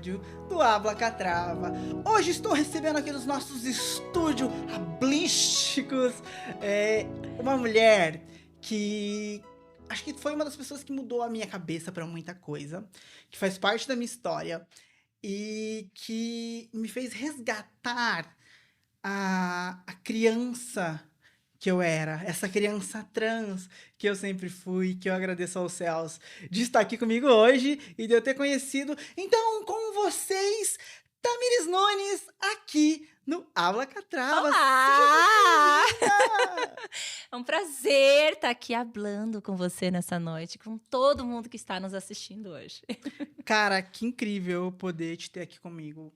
episódio do Habla Catrava. Hoje estou recebendo aqui nos nossos estúdios hablísticos uma mulher que acho que foi uma das pessoas que mudou a minha cabeça para muita coisa, que faz parte da minha história e que me fez resgatar a criança que eu era, essa criança trans que eu sempre fui, que eu agradeço aos céus de estar aqui comigo hoje e de eu ter conhecido. Então, com vocês, Tamires Nunes, aqui no Habla Catrava. Olá! Seja bem-vinda! É um prazer estar aqui hablando com você nessa noite, com todo mundo que está nos assistindo hoje. Cara, que incrível poder te ter aqui comigo.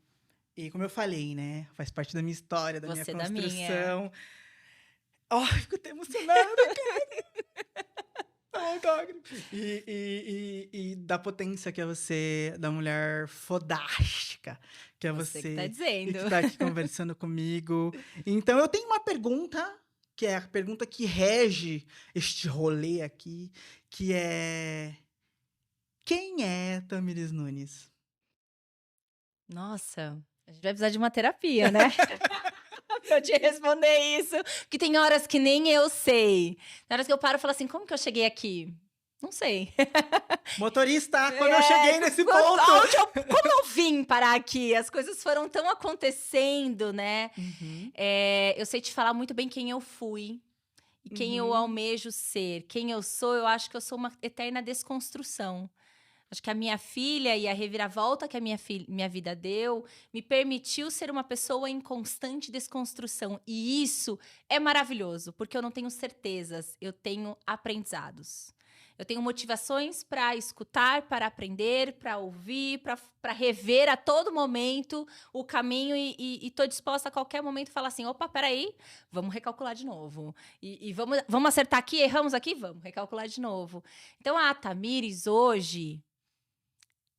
E como eu falei, né? Faz parte da minha história, da minha Você da minha. construção. Ai, fico até emocionada, cara. E da potência que é você, da mulher fodástica que é Você você. que tá dizendo. E que tá aqui conversando comigo. Então, eu tenho uma pergunta, que é a pergunta que rege este rolê aqui, que é... Quem é Tamires Nunes? Nossa, a gente vai precisar de uma terapia, né? Pra eu te responder isso. Porque tem horas que nem eu sei. Tem horas que eu paro e falo assim, como que eu cheguei aqui? Não sei. Motorista, quando eu cheguei nesse ponto... Como eu vim parar aqui? As coisas foram tão acontecendo, né? Uhum. Eu sei te falar muito bem quem eu fui. E quem eu almejo ser. Quem eu sou, eu acho que eu sou uma eterna desconstrução. Acho que a minha filha e a reviravolta que a minha vida deu me permitiu ser uma pessoa em constante desconstrução. E isso é maravilhoso, porque eu não tenho certezas, eu tenho aprendizados. Eu tenho motivações para escutar, para aprender, para ouvir, para rever a todo momento o caminho e tô disposta a qualquer momento falar assim, opa, peraí, vamos recalcular de novo. E vamos acertar aqui, erramos aqui? Vamos recalcular de novo. Então, a Tamires hoje...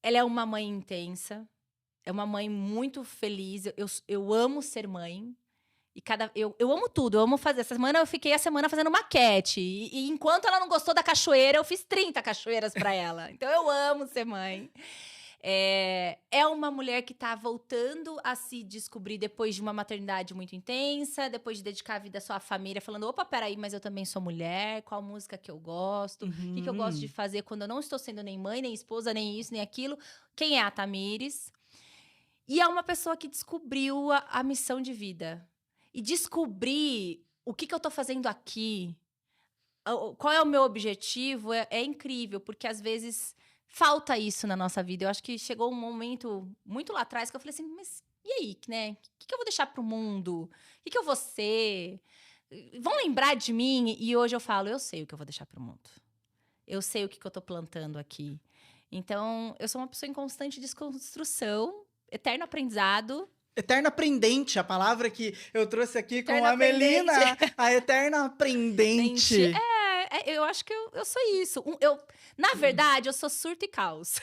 Ela é uma mãe intensa, é uma mãe muito feliz. Eu amo ser mãe. Eu amo tudo, eu amo fazer. Essa semana eu fiquei a semana fazendo maquete. E enquanto ela não gostou da cachoeira, eu fiz 30 cachoeiras para ela. Então eu amo ser mãe. É uma mulher que tá voltando a se descobrir depois de uma maternidade muito intensa, depois de dedicar a vida à sua família, falando: opa, peraí, mas eu também sou mulher, qual música que eu gosto, o que eu gosto de fazer quando eu não estou sendo nem mãe, nem esposa, nem isso, nem aquilo. Quem é a Tamires? E é uma pessoa que descobriu a missão de vida. E descobrir o que eu tô fazendo aqui, qual é o meu objetivo, é incrível, porque às vezes falta isso na nossa vida. Eu acho que chegou um momento muito lá atrás que eu falei assim, mas e aí, né? O que eu vou deixar pro mundo? O que eu vou ser? Vão lembrar de mim? E hoje eu falo, eu sei o que eu vou deixar pro mundo. Eu sei o que eu tô plantando aqui. Então, eu sou uma pessoa em constante desconstrução, eterno aprendizado. Eterna aprendente, a palavra que eu trouxe aqui com Eterna a Melina, aprendente. a eterna aprendente. Eu acho que eu sou isso. Na verdade, eu sou surto e caos.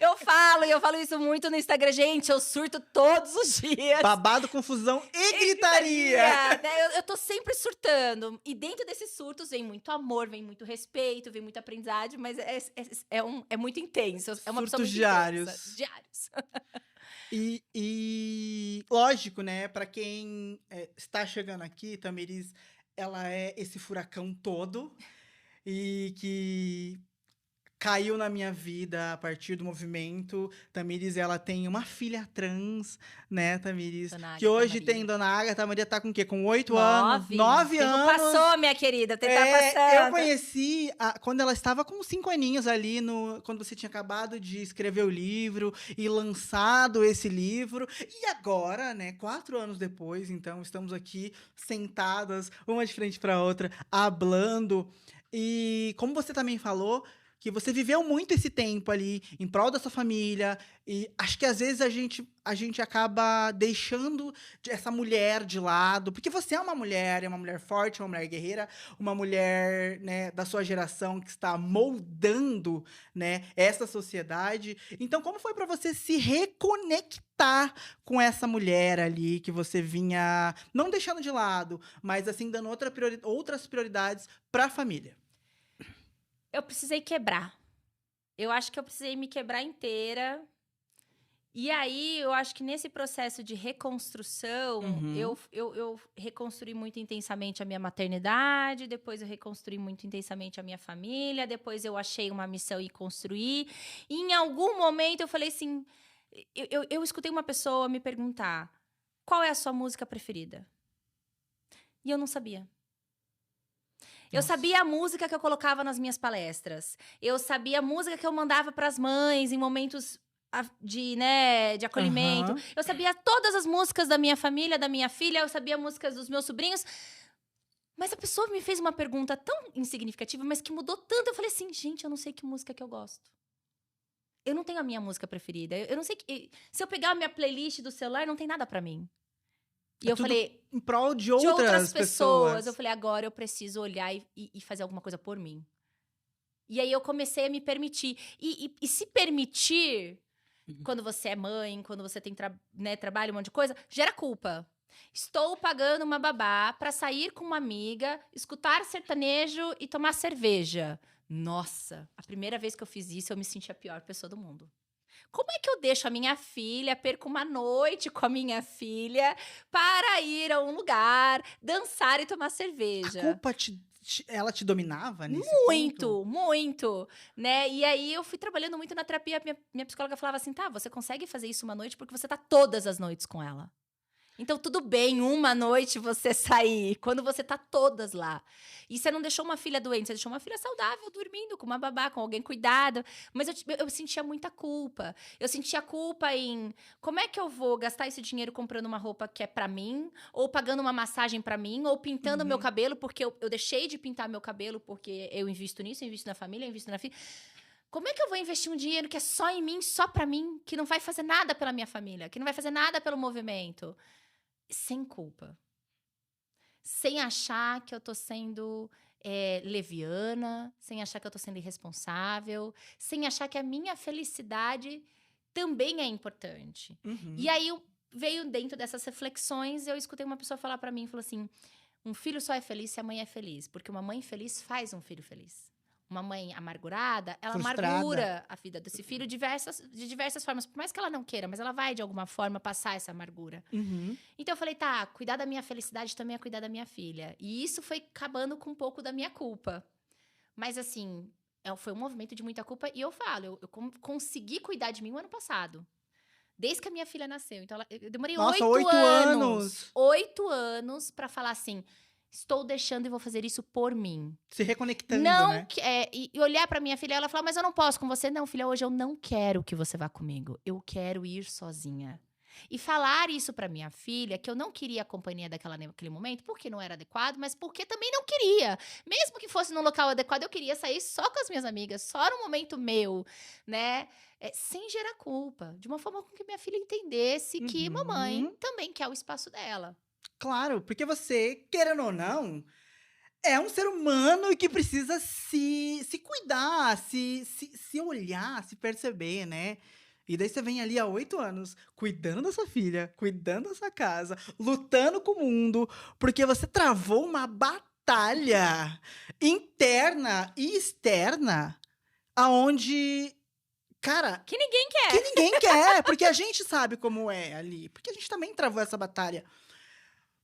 Eu falo isso muito no Instagram. Gente, eu surto todos os dias. Babado, confusão e gritaria. Né? Eu tô sempre surtando. E dentro desses surtos vem muito amor, vem muito respeito, vem muita aprendizagem, mas é muito intenso. É uma pessoa Surtos muito diários. intensa. Diários. E lógico, né, pra quem está chegando aqui, Tamires, ela é esse furacão todo e que caiu na minha vida a partir do movimento. Tamires, ela tem uma filha trans, né, Tamires? Dona Que Agatha hoje Maria. tem Dona Agatha. A Maria tá com o quê? Com 8 anos? 9 O tempo anos. passou, minha querida. O tempo tá passando. Eu conheci quando ela estava com 5 aninhos ali, quando você tinha acabado de escrever o livro e lançado esse livro. E agora, né, 4 anos depois, então, estamos aqui sentadas, uma de frente para outra, hablando. E como você também falou, que você viveu muito esse tempo ali em prol da sua família, e acho que às vezes a gente acaba deixando essa mulher de lado, porque você é uma mulher forte, uma mulher guerreira, uma mulher, né, da sua geração que está moldando, né, essa sociedade. Então, como foi para você se reconectar com essa mulher ali que você vinha não deixando de lado, mas assim dando outras prioridades para a família? Eu precisei quebrar. eu acho que eu precisei me quebrar inteira. E aí, eu acho que nesse processo de reconstrução, eu reconstruí muito intensamente a minha maternidade, depois eu reconstruí muito intensamente a minha família, depois eu achei uma missão e construí. E em algum momento eu falei assim, eu escutei uma pessoa me perguntar, qual é a sua música preferida? E eu não sabia. Eu sabia a música que eu colocava nas minhas palestras. Eu sabia a música que eu mandava para as mães em momentos de acolhimento. Eu sabia todas as músicas da minha família, da minha filha. Eu sabia músicas dos meus sobrinhos. Mas a pessoa me fez uma pergunta tão insignificativa, mas que mudou tanto. Eu falei assim, gente, eu não sei que música que eu gosto. Eu não tenho a minha música preferida. Eu não sei que... Se eu pegar a minha playlist do celular, não tem nada para mim. E eu falei... Em prol de outras outras pessoas. Eu falei, agora eu preciso olhar e fazer alguma coisa por mim. E aí eu comecei a me permitir. E se permitir, quando você é mãe, quando você tem trabalho, um monte de coisa, gera culpa. Estou pagando uma babá pra sair com uma amiga, escutar sertanejo e tomar cerveja. Nossa, a primeira vez que eu fiz isso, eu me senti a pior pessoa do mundo. Como é que eu deixo a minha filha, perco uma noite com a minha filha para ir a um lugar, dançar e tomar cerveja? A culpa ela te dominava nesse Muito, ponto? muito, né? E aí eu fui trabalhando muito na terapia. Minha psicóloga falava assim, tá, você consegue fazer isso uma noite porque você tá todas as noites com ela. Então, tudo bem, uma noite você sair, quando você tá todas lá. E você não deixou uma filha doente, você deixou uma filha saudável, dormindo, com uma babá, com alguém cuidado. Mas eu sentia muita culpa. Eu sentia culpa em como é que eu vou gastar esse dinheiro comprando uma roupa que é pra mim, ou pagando uma massagem pra mim, ou pintando meu cabelo, porque eu deixei de pintar meu cabelo, porque eu invisto nisso, eu invisto na família, eu invisto na filha. Como é que eu vou investir um dinheiro que é só em mim, só pra mim, que não vai fazer nada pela minha família, que não vai fazer nada pelo movimento? Sem culpa. Sem achar que eu tô sendo leviana, sem achar que eu tô sendo irresponsável, sem achar que a minha felicidade também é importante. E aí veio dentro dessas reflexões, eu escutei uma pessoa falar pra mim, falou assim, um filho só é feliz se a mãe é feliz, porque uma mãe feliz faz um filho feliz. Uma mãe amargurada, ela Frustrada. amargura a vida desse filho de diversas formas. Por mais que ela não queira, mas ela vai, de alguma forma, passar essa amargura. Então, eu falei, tá, cuidar da minha felicidade também é cuidar da minha filha. E isso foi acabando com um pouco da minha culpa. Mas, assim, foi um movimento de muita culpa. E eu falo, eu consegui cuidar de mim o ano passado. Desde que a minha filha nasceu. Então, eu demorei 8 anos. 8 anos pra falar assim... Estou deixando e vou fazer isso por mim. Se reconectando, não, né? E olhar pra minha filha, ela falar, mas eu não posso com você. Não, filha, hoje eu não quero que você vá comigo. Eu quero ir sozinha. E falar isso pra minha filha, que eu não queria a companhia naquele momento, porque não era adequado, mas porque também não queria. Mesmo que fosse num local adequado, eu queria sair só com as minhas amigas, só no momento meu, né? Sem gerar culpa. De uma forma com que minha filha entendesse que mamãe também quer o espaço dela. Claro, porque você, querendo ou não, é um ser humano e que precisa se cuidar, se olhar, se perceber, né? E daí você vem ali há 8 anos, cuidando da sua filha, cuidando da sua casa, lutando com o mundo, porque você travou uma batalha interna e externa, aonde, cara, Que ninguém quer. que ninguém quer, porque a gente sabe como é ali, porque a gente também travou essa batalha.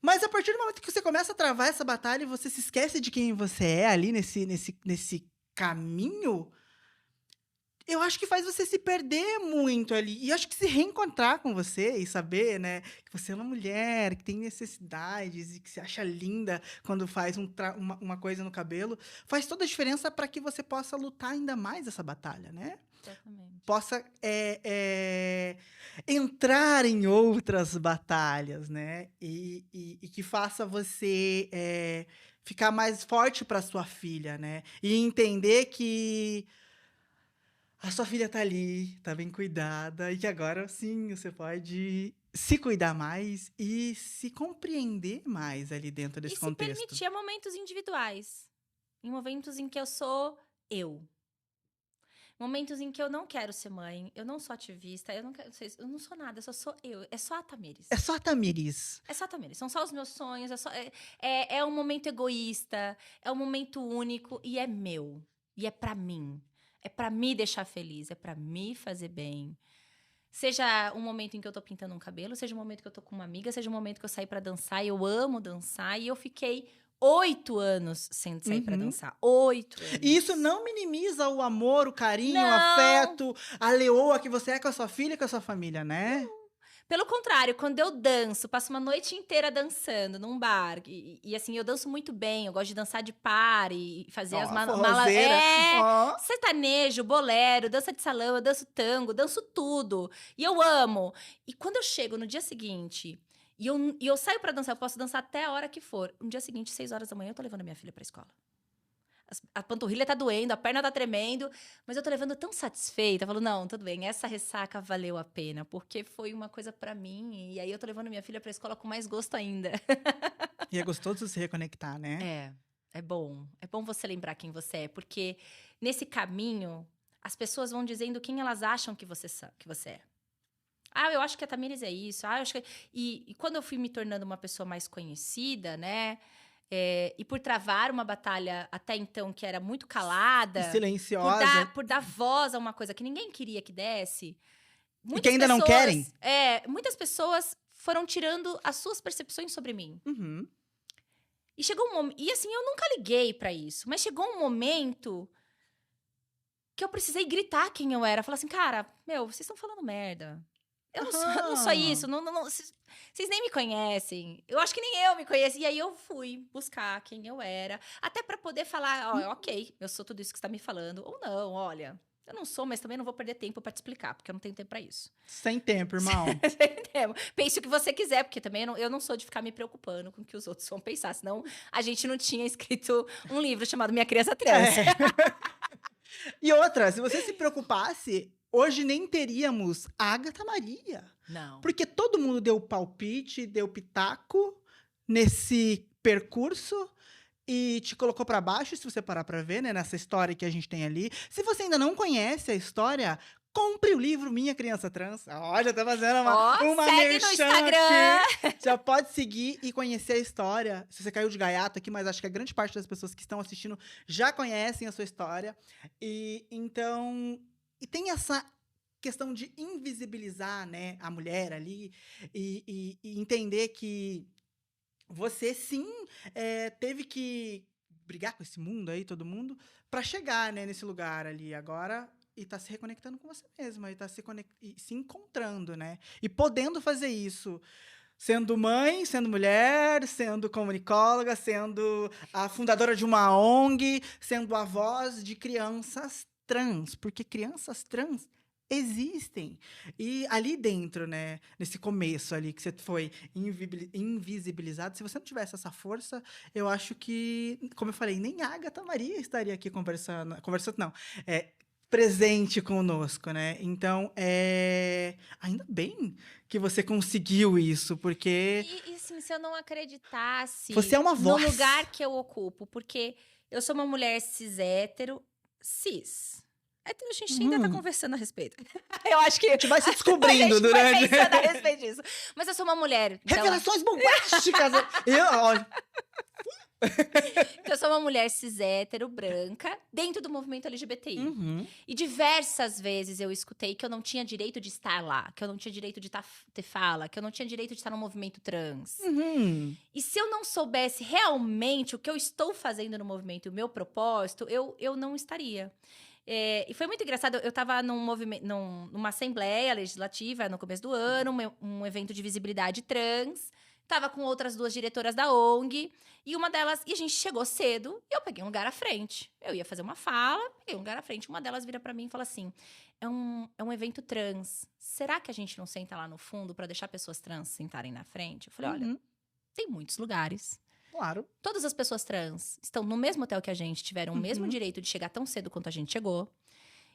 Mas a partir do momento que você começa a travar essa batalha e você se esquece de quem você é ali nesse caminho, eu acho que faz você se perder muito ali. E eu acho que se reencontrar com você e saber, né, que você é uma mulher, que tem necessidades e que se acha linda quando faz uma coisa no cabelo, faz toda a diferença para que você possa lutar ainda mais essa batalha, né? Exatamente. Possa entrar em outras batalhas, né? E que faça você ficar mais forte para sua filha, né? E entender que a sua filha tá ali, tá bem cuidada, e que agora sim você pode se cuidar mais e se compreender mais ali dentro desse contexto. E se permitir momentos individuais. Em momentos em que eu sou eu. Momentos em que eu não quero ser mãe, eu não sou ativista, eu não sou nada, eu só sou eu. É só a Tamires. É só a Tamires. É só a Tamires. São só os meus sonhos, é um momento egoísta, é um momento único e é meu. E é pra mim. É pra me deixar feliz, é pra me fazer bem. Seja um momento em que eu tô pintando um cabelo, seja um momento que eu tô com uma amiga, seja um momento que eu saí pra dançar. Eu amo dançar e eu fiquei 8 anos sem sair pra Uhum. dançar. 8 anos. E isso não minimiza o amor, o carinho, o Não. afeto, a leoa que você é com a sua filha e com a sua família, né? Pelo contrário, quando eu danço, passo uma noite inteira dançando num bar. E assim, eu danço muito bem. Eu gosto de dançar de par e fazer as malas. Forrozeira. Ó. Sertanejo, bolero, dança de salão, eu danço tango, danço tudo. E eu amo. E quando eu chego no dia seguinte e eu saio pra dançar, eu posso dançar até a hora que for. No dia seguinte, 6 horas da manhã, eu tô levando a minha filha pra escola. A panturrilha tá doendo, a perna tá tremendo, mas eu tô levando tão satisfeita. Eu falo, não, tudo bem, essa ressaca valeu a pena, porque foi uma coisa pra mim. E aí eu tô levando minha filha pra escola com mais gosto ainda. E é gostoso se reconectar, né? É bom. É bom você lembrar quem você é, porque nesse caminho, as pessoas vão dizendo quem elas acham que você é. Ah, eu acho que a Tamires é isso. Ah, eu acho que... E quando eu fui me tornando uma pessoa mais conhecida, né? E por travar uma batalha até então que era muito calada, E silenciosa. por dar voz a uma coisa que ninguém queria que desse. E que ainda não querem. Muitas pessoas foram tirando as suas percepções sobre mim. Uhum. E chegou um momento. E assim, eu nunca liguei pra isso, mas chegou um momento que eu precisei gritar quem eu era. Falar assim, cara, vocês estão falando merda. Eu não sou isso. Vocês nem me conhecem. Eu acho que nem eu me conheço. E aí eu fui buscar quem eu era. Até pra poder falar, ok, eu sou tudo isso que você tá me falando. Ou não, olha, eu não sou, mas também não vou perder tempo pra te explicar, porque eu não tenho tempo pra isso. Sem tempo, irmão. Sem tempo. Pense o que você quiser, porque também eu não sou de ficar me preocupando com o que os outros vão pensar. Senão a gente não tinha escrito um livro chamado Minha Criança Trans. E outra, se você se preocupasse, hoje nem teríamos Agatha Maria. Não. Porque todo mundo deu palpite, deu pitaco nesse percurso e te colocou pra baixo, se você parar pra ver, né? Nessa história que a gente tem ali. Se você ainda não conhece a história, compre o livro Minha Criança Trans. Ó, já tá fazendo uma segue merchan no Instagram. aqui. Já pode seguir e conhecer a história. Se você caiu de gaiato aqui, mas acho que a grande parte das pessoas que estão assistindo já conhecem a sua história. E então... E tem essa questão de invisibilizar, né, a mulher ali e entender que você, sim, teve que brigar com esse mundo aí, todo mundo, para chegar, né, nesse lugar ali agora e tá se reconectando com você mesma e tá se encontrando, né? E podendo fazer isso. Sendo mãe, sendo mulher, sendo comunicóloga, sendo a fundadora de uma ONG, sendo a voz de crianças trans, porque crianças trans existem. E ali dentro, né, nesse começo ali que você foi invisibilizado, se você não tivesse essa força, eu acho que, como eu falei, nem a Agatha Maria estaria aqui conversando não, presente conosco, né? Então, ainda bem que você conseguiu isso, porque... E assim, se eu não acreditasse... Você é uma voz. No lugar que eu ocupo, porque eu sou uma mulher cis. A gente ainda tá conversando a respeito. Eu acho que... A gente vai se descobrindo durante... vai pensando a respeito disso. Mas eu sou uma mulher... Então... Revelações bombásticas! Olha... Eu sou uma mulher cis hétero, branca, dentro do movimento LGBTI. Uhum. E diversas vezes eu escutei que eu não tinha direito de estar lá, que eu não tinha direito de ter fala, que eu não tinha direito de estar no movimento trans. Uhum. E se eu não soubesse realmente o que eu estou fazendo no movimento e o meu propósito, eu não estaria. E foi muito engraçado, eu estava numa assembleia legislativa no começo do ano, um evento de visibilidade trans. Tava com outras 2 diretoras da ONG. E uma delas... E a gente chegou cedo e eu peguei um lugar à frente. Eu ia fazer uma fala, peguei um lugar à frente. Uma delas vira pra mim e fala assim... É um evento trans. Será que a gente não senta lá no fundo pra deixar pessoas trans sentarem na frente? Eu falei, olha, tem muitos lugares. Claro. Todas as pessoas trans estão no mesmo hotel que a gente, tiveram o mesmo direito de chegar tão cedo quanto a gente chegou.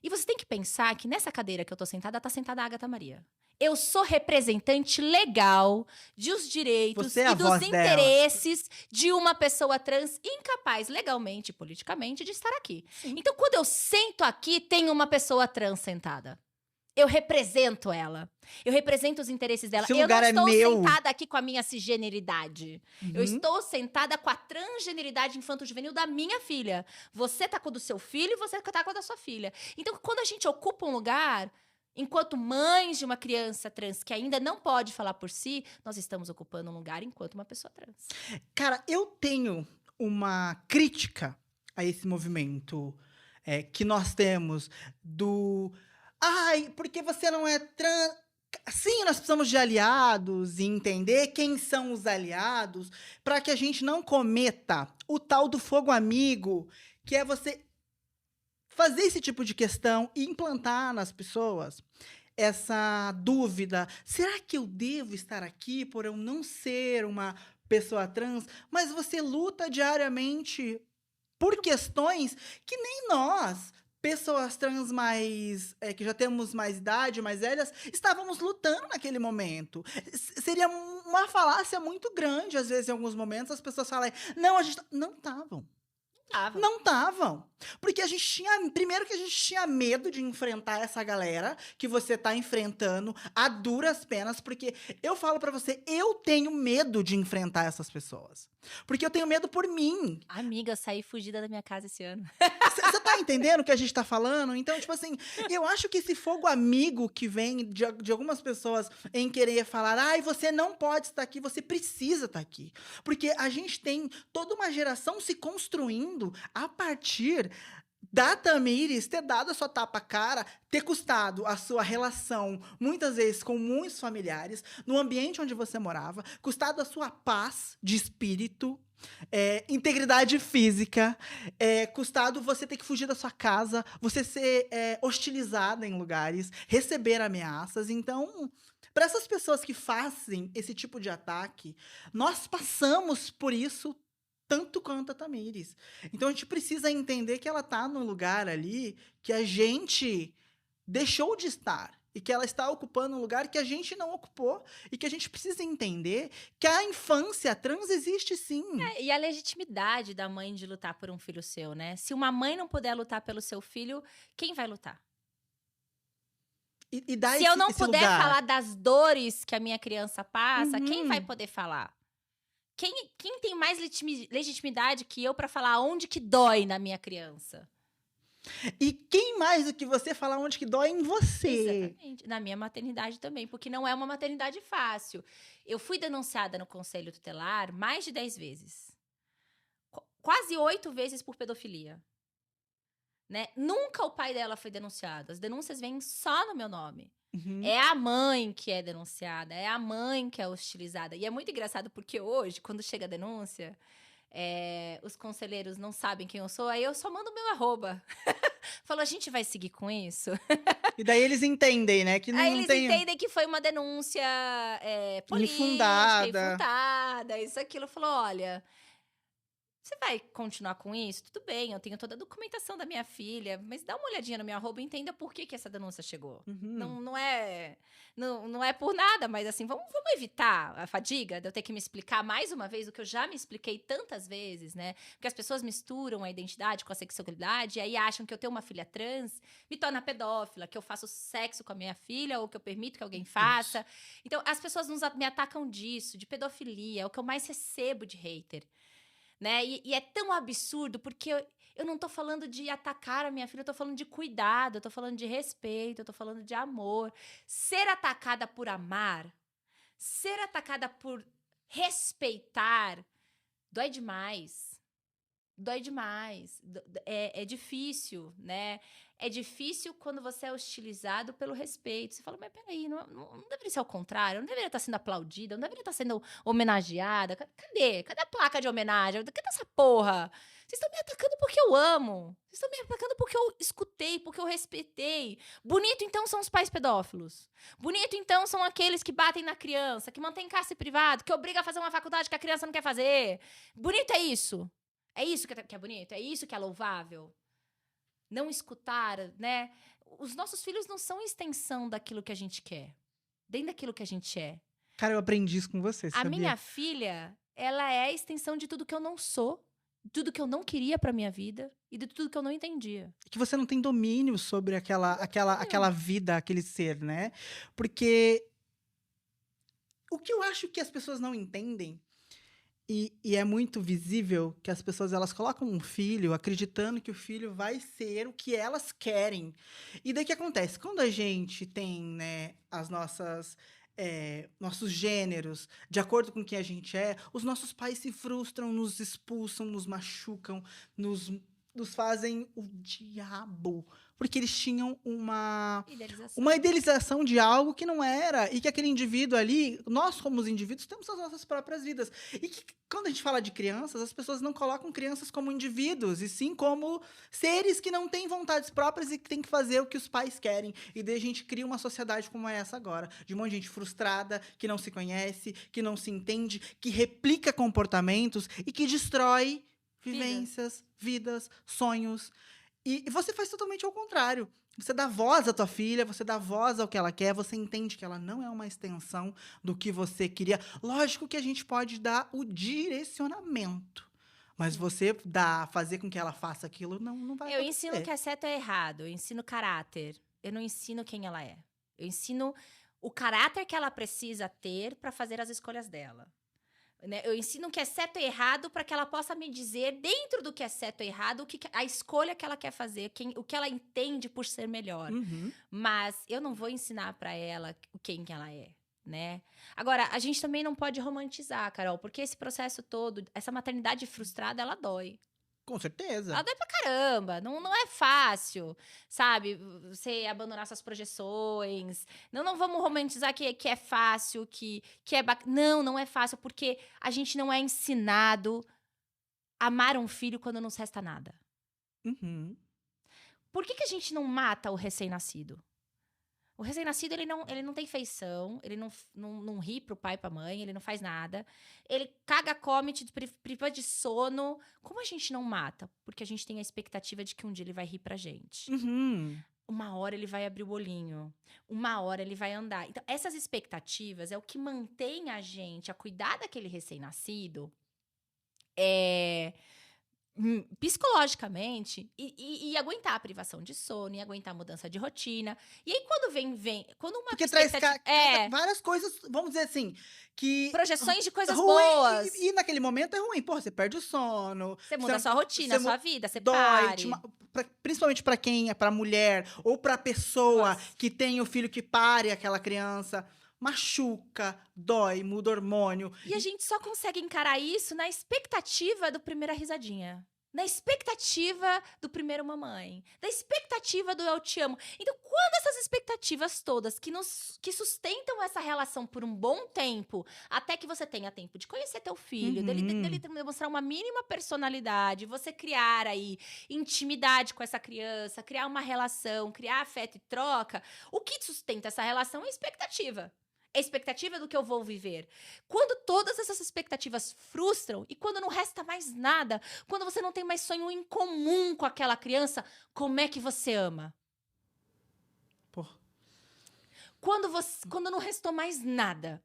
E você tem que pensar que nessa cadeira que eu tô sentada, tá sentada a Agatha Maria. Eu sou representante legal dos direitos e dos interesses de uma pessoa trans incapaz, legalmente e politicamente, de estar aqui. Sim. Então, quando eu sento aqui, tem uma pessoa trans sentada. eu represento ela. Eu represento os interesses dela. Esse Eu não lugar é estou meu. sentada aqui com a minha cisgeneridade. Eu Uhum. estou sentada com a transgeneridade infanto-juvenil da minha filha. Você tá com o do seu filho e você tá com a da sua filha. Então, quando a gente ocupa um lugar, enquanto mães de uma criança trans que ainda não pode falar por si, nós estamos ocupando um lugar enquanto uma pessoa trans. Cara, eu tenho uma crítica a esse movimento que nós temos do... Ai, porque você não é trans... Sim, nós precisamos de aliados e entender quem são os aliados para que a gente não cometa o tal do fogo amigo, que é você fazer esse tipo de questão e implantar nas pessoas essa dúvida. Será que eu devo estar aqui por eu não ser uma pessoa trans? Mas você luta diariamente por questões que nem nós, pessoas trans mais que já temos mais idade, mais velhas, estávamos lutando naquele momento. Seria uma falácia muito grande, às vezes, em alguns momentos, as pessoas falam, não, a gente não estavam. Não estavam. Porque a gente tinha... Primeiro que a gente tinha medo de enfrentar essa galera que você tá enfrentando a duras penas. Porque eu falo pra você, eu tenho medo de enfrentar essas pessoas. Porque eu tenho medo por mim. Amiga, eu saí fugida da minha casa esse ano. Você tá entendendo o que a gente tá falando? Então, tipo assim, eu acho que esse fogo amigo que vem de algumas pessoas em querer falar, ai, você não pode estar aqui, você precisa estar aqui. Porque a gente tem toda uma geração se construindo a partir da Tamires ter dado a sua tapa-cara, ter custado a sua relação, muitas vezes com muitos familiares, no ambiente onde você morava, custado a sua paz de espírito, integridade física, custado você ter que fugir da sua casa, você ser hostilizada em lugares, receber ameaças. Então, para essas pessoas que fazem esse tipo de ataque, nós passamos por isso tanto quanto a Tamires. Então, a gente precisa entender que ela tá num lugar ali que a gente deixou de estar. E que ela está ocupando um lugar que a gente não ocupou. E que a gente precisa entender que a infância trans existe sim. E a legitimidade da mãe de lutar por um filho seu, né? Se uma mãe não puder lutar pelo seu filho, quem vai lutar? E dá Se eu não esse puder lugar. falar das dores que a minha criança passa, quem Uhum. vai poder falar? Quem tem mais legitimidade que eu pra falar onde que dói na minha criança? E quem mais do que você falar onde que dói em você? Exatamente. Na minha maternidade também, porque não é uma maternidade fácil. Eu fui denunciada no Conselho Tutelar mais de 10 vezes. Quase 8 vezes por pedofilia. Né? Nunca o pai dela foi denunciado. As denúncias vêm só no meu nome. Uhum. É a mãe que é denunciada, é a mãe que é hostilizada. E é muito engraçado porque hoje, quando chega a denúncia, os conselheiros não sabem quem eu sou, aí eu só mando o meu arroba. Falo, a gente vai seguir com isso? E daí eles entendem, né? Que não, Aí não eles tem... entendem que foi uma denúncia política, infundada, isso, aquilo. Falou, olha... Você vai continuar com isso? Tudo bem, eu tenho toda a documentação da minha filha, mas dá uma olhadinha no meu arroba e entenda por que essa denúncia chegou. Uhum. Não é por nada, mas assim, vamos evitar a fadiga de eu ter que me explicar mais uma vez o que eu já me expliquei tantas vezes, né? Porque as pessoas misturam a identidade com a sexualidade e aí acham que eu ter uma filha trans me torna pedófila, que eu faço sexo com a minha filha ou que eu permito que alguém faça. Então, as pessoas me atacam disso, de pedofilia, é o que eu mais recebo de hater. Né? E é tão absurdo, porque eu não tô falando de atacar a minha filha, eu tô falando de cuidado, eu tô falando de respeito, eu tô falando de amor. Ser atacada por amar, ser atacada por respeitar, dói demais. Dói demais. É difícil, né? É difícil quando você é hostilizado pelo respeito. Você fala, mas peraí, não deveria ser ao contrário? Eu não deveria estar sendo aplaudida? Eu não deveria estar sendo homenageada? Cadê? Cadê a placa de homenagem? Cadê essa porra? Vocês estão me atacando porque eu amo. Vocês estão me atacando porque eu escutei, porque eu respeitei. Bonito, então, são os pais pedófilos. Bonito, então, são aqueles que batem na criança, que mantêm cárcere privado, que obrigam a fazer uma faculdade que a criança não quer fazer. Bonito é isso. É isso que é bonito, é isso que é louvável. Não escutar, né? Os nossos filhos não são extensão daquilo que a gente quer, dentro daquilo que a gente é. Cara, eu aprendi isso com você, A sabia? minha filha, ela é a extensão de tudo que eu não sou, tudo que eu não queria pra minha vida e de tudo que eu não entendia. Que você não tem domínio sobre aquela vida, aquele ser, né? Porque o que eu acho que as pessoas não entendem, e é muito visível que as pessoas elas colocam um filho acreditando que o filho vai ser o que elas querem. E daí o que acontece? Quando a gente tem, né, as nossas. Nossos gêneros, de acordo com quem a gente é, os nossos pais se frustram, nos expulsam, nos machucam, nos, nos fazem o diabo. Porque eles tinham Idealização. uma idealização de algo que não era, e que aquele indivíduo ali, nós como os indivíduos, temos as nossas próprias vidas. E que quando a gente fala de crianças, as pessoas não colocam crianças como indivíduos, e sim como seres que não têm vontades próprias e que têm que fazer o que os pais querem. E daí a gente cria uma sociedade como essa agora, de um monte de gente frustrada, que não se conhece, que não se entende, que replica comportamentos e que destrói vivências, vidas, sonhos. E você faz totalmente ao contrário. Você dá voz à tua filha, você dá voz ao que ela quer, você entende que ela não é uma extensão do que você queria. Lógico que a gente pode dar o direcionamento, mas você fazer com que ela faça aquilo, não vai Eu acontecer. ensino que é certo ou errado, eu ensino caráter. Eu não ensino quem ela é. Eu ensino o caráter que ela precisa ter para fazer as escolhas dela. Né? Eu ensino o que é certo e errado para que ela possa me dizer, dentro do que é certo e errado, a escolha que ela quer fazer, o que ela entende por ser melhor. Uhum. Mas eu não vou ensinar para ela quem que ela é, né? Agora, a gente também não pode romantizar, Carol, porque esse processo todo, essa maternidade frustrada, ela dói. Com certeza. Ela dói pra caramba, não é fácil, sabe? Você abandonar suas projeções. Não vamos romantizar que é fácil, que é bacana. Não é fácil, porque a gente não é ensinado a amar um filho quando não nos resta nada. Uhum. Por que a gente não mata o recém-nascido? O recém-nascido, ele não tem feição, ele não ri pro pai e pra mãe, ele não faz nada. Ele caga, come, te priva de sono. Como a gente não mata? Porque a gente tem a expectativa de que um dia ele vai rir pra gente. Uhum. Uma hora ele vai abrir o olhinho. Uma hora ele vai andar. Então, essas expectativas é o que mantém a gente a cuidar daquele recém-nascido psicologicamente e aguentar a privação de sono, e aguentar a mudança de rotina. E aí, quando uma Porque traz expectativa... várias coisas, vamos dizer assim, que... projeções de coisas ruim, boas. E naquele momento é ruim. Pô, você perde o sono. Você muda a sua rotina, a sua vida, você dói, pare. Principalmente pra quem é pra mulher ou pra pessoa Nossa. que tem o filho que pare aquela criança. Machuca, dói, muda hormônio. E a gente só consegue encarar isso na expectativa do primeira risadinha. Na expectativa do primeiro mamãe. Da expectativa do eu te amo. Então, quando essas expectativas todas que sustentam essa relação por um bom tempo, até que você tenha tempo de conhecer teu filho, dele demonstrar uma mínima personalidade, você criar aí intimidade com essa criança, criar uma relação, criar afeto e troca, o que sustenta essa relação é a expectativa. A expectativa do que eu vou viver. Quando todas essas expectativas frustram e quando não resta mais nada, quando você não tem mais sonho em comum com aquela criança, como é que você ama? Pô. Quando não restou mais nada.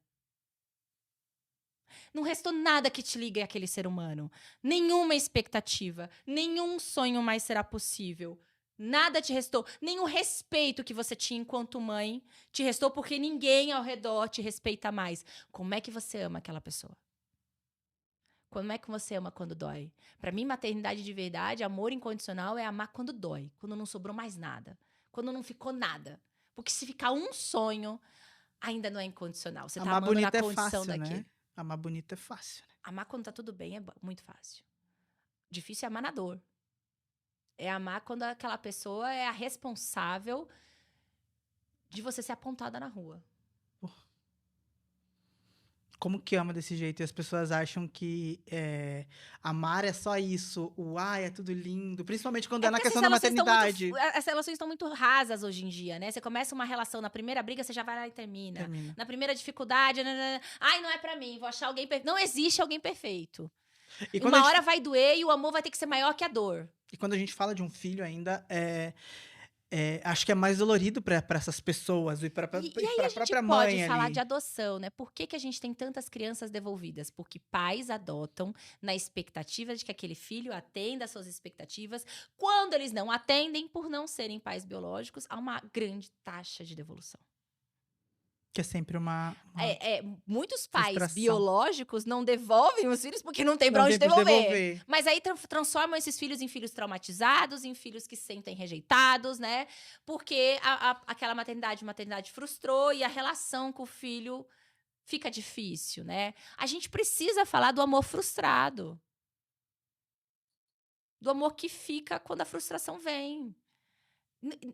Não restou nada que te ligue àquele ser humano. Nenhuma expectativa, nenhum sonho mais será possível. Nada te restou, nem o respeito que você tinha enquanto mãe te restou, porque ninguém ao redor te respeita mais. Como é que você ama aquela pessoa? Como é que você ama quando dói? Pra mim, maternidade de verdade, amor incondicional é amar quando dói, quando não sobrou mais nada, quando não ficou nada. Porque se ficar um sonho, ainda não é incondicional. Você tá Amar amando na bonito é condição fácil, daquele. né? Amar bonito é fácil, né? Amar quando tá tudo bem é muito fácil. Difícil é amar na dor. É amar quando aquela pessoa é a responsável de você ser apontada na rua. Como que ama desse jeito? E as pessoas acham que amar é só isso. É tudo lindo. Principalmente quando é na questão da maternidade. As relações estão muito rasas hoje em dia, né? Você começa uma relação, na primeira briga, você já vai lá e termina. Na primeira dificuldade, não é pra mim, vou achar alguém perfeito. Não existe alguém perfeito. E uma hora vai doer e o amor vai ter que ser maior que a dor. E quando a gente fala de um filho ainda, acho que é mais dolorido para essas pessoas e para E aí a a gente própria pode mãe falar ali. de adoção, né? Por que que a gente tem tantas crianças devolvidas? Porque pais adotam na expectativa de que aquele filho atenda às suas expectativas. Quando eles não atendem, por não serem pais biológicos, há uma grande taxa de devolução. Que é sempre uma Muitos pais frustração. biológicos não devolvem os filhos porque não tem pra Não onde tem para devolver. devolver. Mas aí transformam esses filhos em filhos traumatizados, em filhos que se sentem rejeitados, né? Porque aquela maternidade frustrou e a relação com o filho fica difícil, né? A gente precisa falar do amor frustrado. Do amor que fica quando a frustração vem.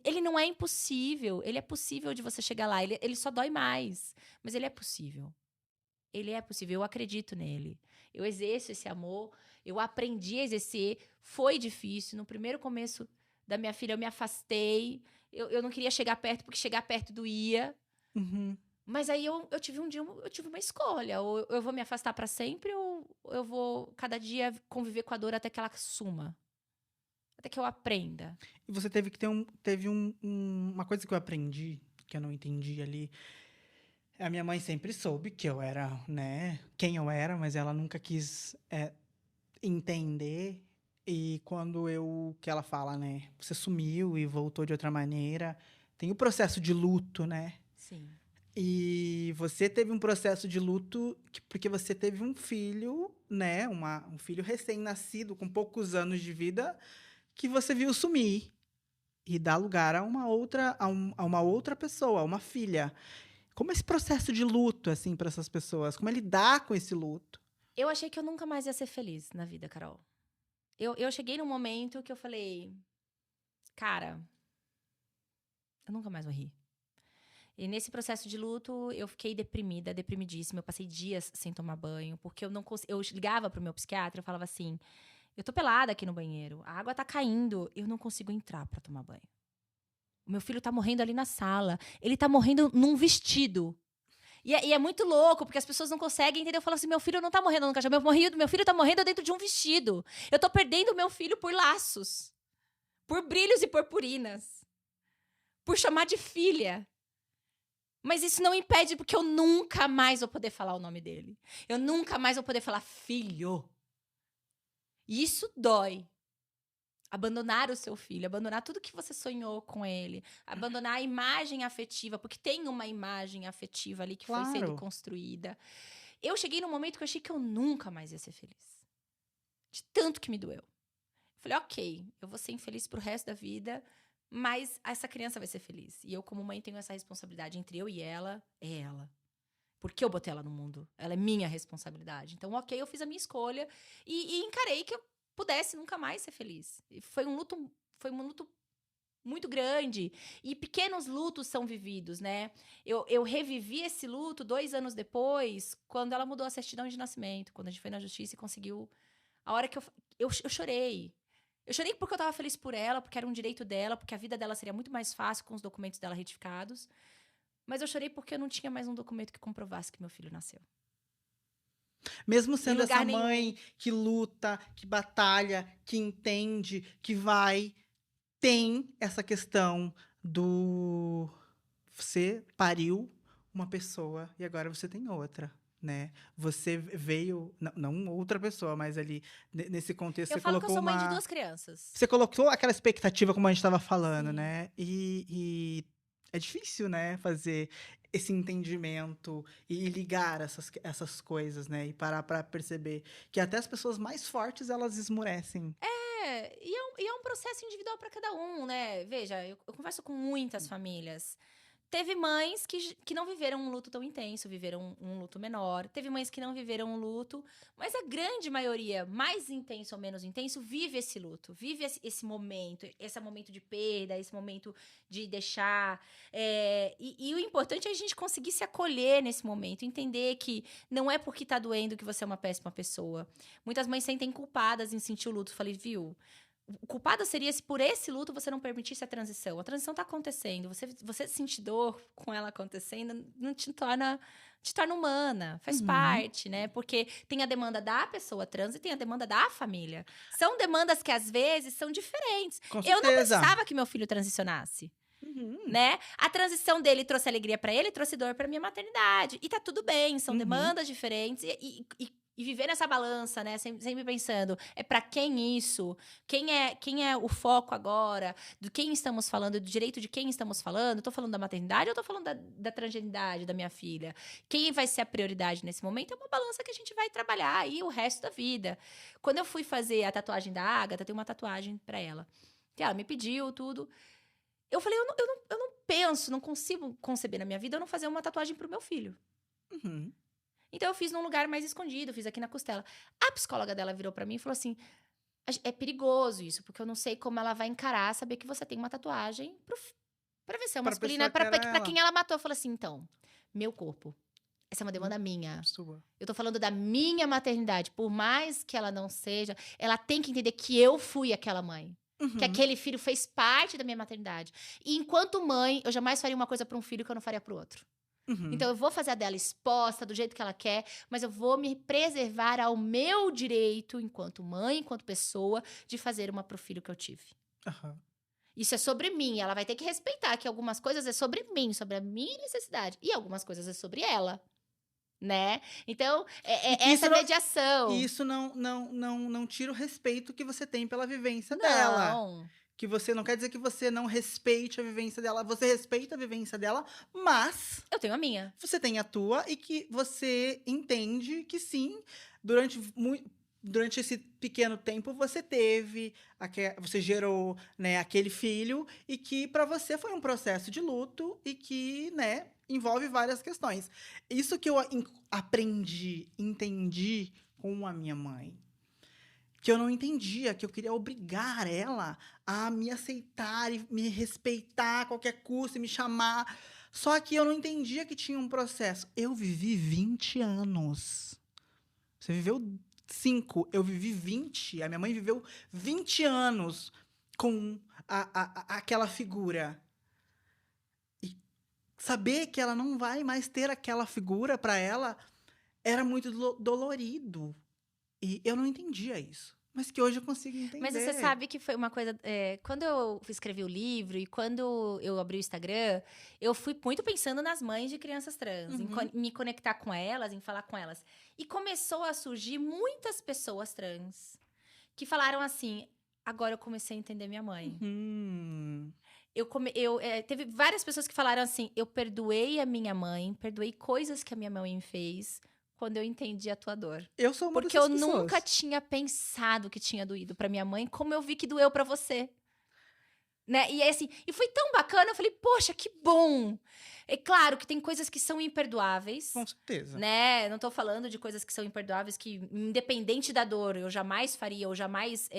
Ele não é impossível, ele é possível de você chegar lá. Ele só dói mais, mas ele é possível. Ele é possível, eu acredito nele. Eu exerço esse amor, eu aprendi a exercer. Foi difícil. No primeiro começo da minha filha, eu me afastei. Eu não queria chegar perto, porque chegar perto doía. Uhum. Mas aí eu tive um dia, eu tive uma escolha. Ou eu vou me afastar para sempre, ou eu vou cada dia conviver com a dor até que ela suma. Até que eu aprenda. E você teve uma coisa que eu aprendi, que eu não entendi ali. A minha mãe sempre soube que eu era, né, quem eu era, mas ela nunca quis entender. E que ela fala, né, você sumiu e voltou de outra maneira. Tem o processo de luto, né? Sim. E você teve um processo de luto porque você teve um filho, né, um filho recém-nascido, com poucos anos de vida, que você viu sumir e dar lugar a uma outra pessoa, a uma filha. Como é esse processo de luto, assim, para essas pessoas? Como é lidar com esse luto? Eu achei que eu nunca mais ia ser feliz na vida, Carol. Eu cheguei num momento que eu falei, cara, eu nunca mais vou rir. E nesse processo de luto, eu fiquei deprimida, deprimidíssima. Eu passei dias sem tomar banho, porque eu não conseguia. Eu ligava pro meu psiquiatra, eu falava assim: eu tô pelada aqui no banheiro, a água tá caindo, eu não consigo entrar pra tomar banho. O meu filho tá morrendo ali na sala, ele tá morrendo num vestido. E é muito louco, porque as pessoas não conseguem entender. Eu falo assim: meu filho não tá morrendo no caixão, meu filho tá morrendo dentro de um vestido. Eu tô perdendo meu filho por laços, por brilhos e purpurinas, por chamar de filha. Mas isso não impede, porque eu nunca mais vou poder falar o nome dele. Eu nunca mais vou poder falar filho. E isso dói. Abandonar o seu filho, abandonar tudo que você sonhou com ele, abandonar a imagem afetiva, porque tem uma imagem afetiva ali que foi sendo Claro. construída. Eu cheguei num momento que eu achei que eu nunca mais ia ser feliz. De tanto que me doeu. Eu falei, ok, eu vou ser infeliz pro resto da vida, mas essa criança vai ser feliz. E eu, como mãe, tenho essa responsabilidade entre eu e ela, é ela. Porque eu botei ela no mundo. Ela é minha responsabilidade. Então, ok, eu fiz a minha escolha e encarei que eu pudesse nunca mais ser feliz. E foi um luto muito grande. E pequenos lutos são vividos, né? Eu revivi esse luto 2 anos depois, quando ela mudou a certidão de nascimento. Quando a gente foi na justiça e conseguiu... A hora que eu chorei. Eu chorei porque eu tava feliz por ela, porque era um direito dela, porque a vida dela seria muito mais fácil com os documentos dela retificados. Mas eu chorei porque eu não tinha mais um documento que comprovasse que meu filho nasceu. Mesmo sendo essa lugar mãe que luta, que batalha, que entende, que vai, tem essa questão do você pariu uma pessoa e agora você tem outra, né? Você veio, não outra pessoa, mas ali nesse contexto Eu você falo que eu colocou sou mãe de 2 crianças. você colocou aquela expectativa como a gente estava falando, Sim. né? E é difícil, né, fazer esse entendimento e ligar essas coisas, né? E parar para perceber que até as pessoas mais fortes, elas esmurecem. E é um processo individual para cada um, né? Veja, eu converso com muitas famílias. Teve mães que não viveram um luto tão intenso, viveram um luto menor. Teve mães que não viveram um luto, mas a grande maioria, mais intenso ou menos intenso, vive esse luto, vive esse momento de perda, esse momento de deixar. E o importante é a gente conseguir se acolher nesse momento, entender que não é porque tá doendo que você é uma péssima pessoa. Muitas mães sentem culpadas em sentir o luto. Falei, viu? O culpado seria se por esse luto você não permitisse a transição. A transição tá acontecendo. Você sentir dor com ela acontecendo não te torna humana. Faz parte, né? Porque tem a demanda da pessoa trans e tem a demanda da família. São demandas que, às vezes, são diferentes. Com Eu não certeza. precisava que meu filho transicionasse. Né? A transição dele trouxe alegria pra ele, trouxe dor pra minha maternidade. E tá tudo bem, são demandas diferentes. E viver nessa balança, né? Sempre pensando, é pra quem isso? Quem é o foco agora? Do quem estamos falando? Do direito de quem estamos falando? Tô falando da maternidade ou tô falando da transgeneridade da minha filha? Quem vai ser a prioridade nesse momento? É uma balança que a gente vai trabalhar aí o resto da vida. Quando eu fui fazer a tatuagem da Agatha, tem uma tatuagem pra ela. Que ela me pediu tudo. Eu falei, eu não penso, não consigo conceber na minha vida eu não fazer uma tatuagem pro meu filho. Então, eu fiz num lugar mais escondido, fiz aqui na costela. A psicóloga dela virou pra mim e falou assim, é perigoso isso, porque eu não sei como ela vai encarar saber que você tem uma tatuagem pra ver se é Pra masculina, pessoa que era pra ela. quem ela matou. Eu falei assim, então, meu corpo, essa é uma demanda minha. Sua. Eu tô falando da minha maternidade. Por mais que ela não seja, ela tem que entender que eu fui aquela mãe. Que aquele filho fez parte da minha maternidade. E enquanto mãe, eu jamais faria uma coisa pra um filho que eu não faria pro outro. Então, eu vou fazer a dela exposta, do jeito que ela quer, mas eu vou me preservar ao meu direito, enquanto mãe, enquanto pessoa, de fazer uma pro filho que eu tive. Isso é sobre mim. Ela vai ter que respeitar que algumas coisas é sobre mim, sobre a minha necessidade. E algumas coisas é sobre ela. Né? Então, essa mediação. E isso não tira o respeito que você tem pela vivência dela. Não. Que você não quer dizer que você não respeite a vivência dela. Você respeita a vivência dela, mas Eu tenho a minha. você tem a tua e que você entende que sim, durante esse pequeno tempo você você gerou, né, aquele filho e que para você foi um processo de luto e que, né, envolve várias questões. Isso que eu entendi com a minha mãe. Que eu não entendia, que eu queria obrigar ela a me aceitar e me respeitar a qualquer custo e me chamar. Só que eu não entendia que tinha um processo. Eu vivi 20 anos. Você viveu 5, eu vivi 20. A minha mãe viveu 20 anos com aquela figura. E saber que ela não vai mais ter aquela figura para ela era muito dolorido. E eu não entendia isso. Mas que hoje eu consigo entender. Mas você sabe que foi uma coisa... quando eu escrevi o livro e quando eu abri o Instagram, eu fui muito pensando nas mães de crianças trans. Em me conectar com elas, em falar com elas. E começou a surgir muitas pessoas trans que falaram assim... Agora eu comecei a entender minha mãe. Teve várias pessoas que falaram assim... Eu perdoei a minha mãe, perdoei coisas que a minha mãe me fez... Quando eu entendi a tua dor. Eu sou uma Porque dessas eu pessoas. nunca tinha pensado que tinha doído pra minha mãe, como eu vi que doeu pra você. Né? E assim, e foi tão bacana, eu falei, poxa, que bom! É claro que tem coisas que são imperdoáveis. Com certeza. Né? Não tô falando de coisas que são imperdoáveis, que independente da dor, eu jamais faria, eu jamais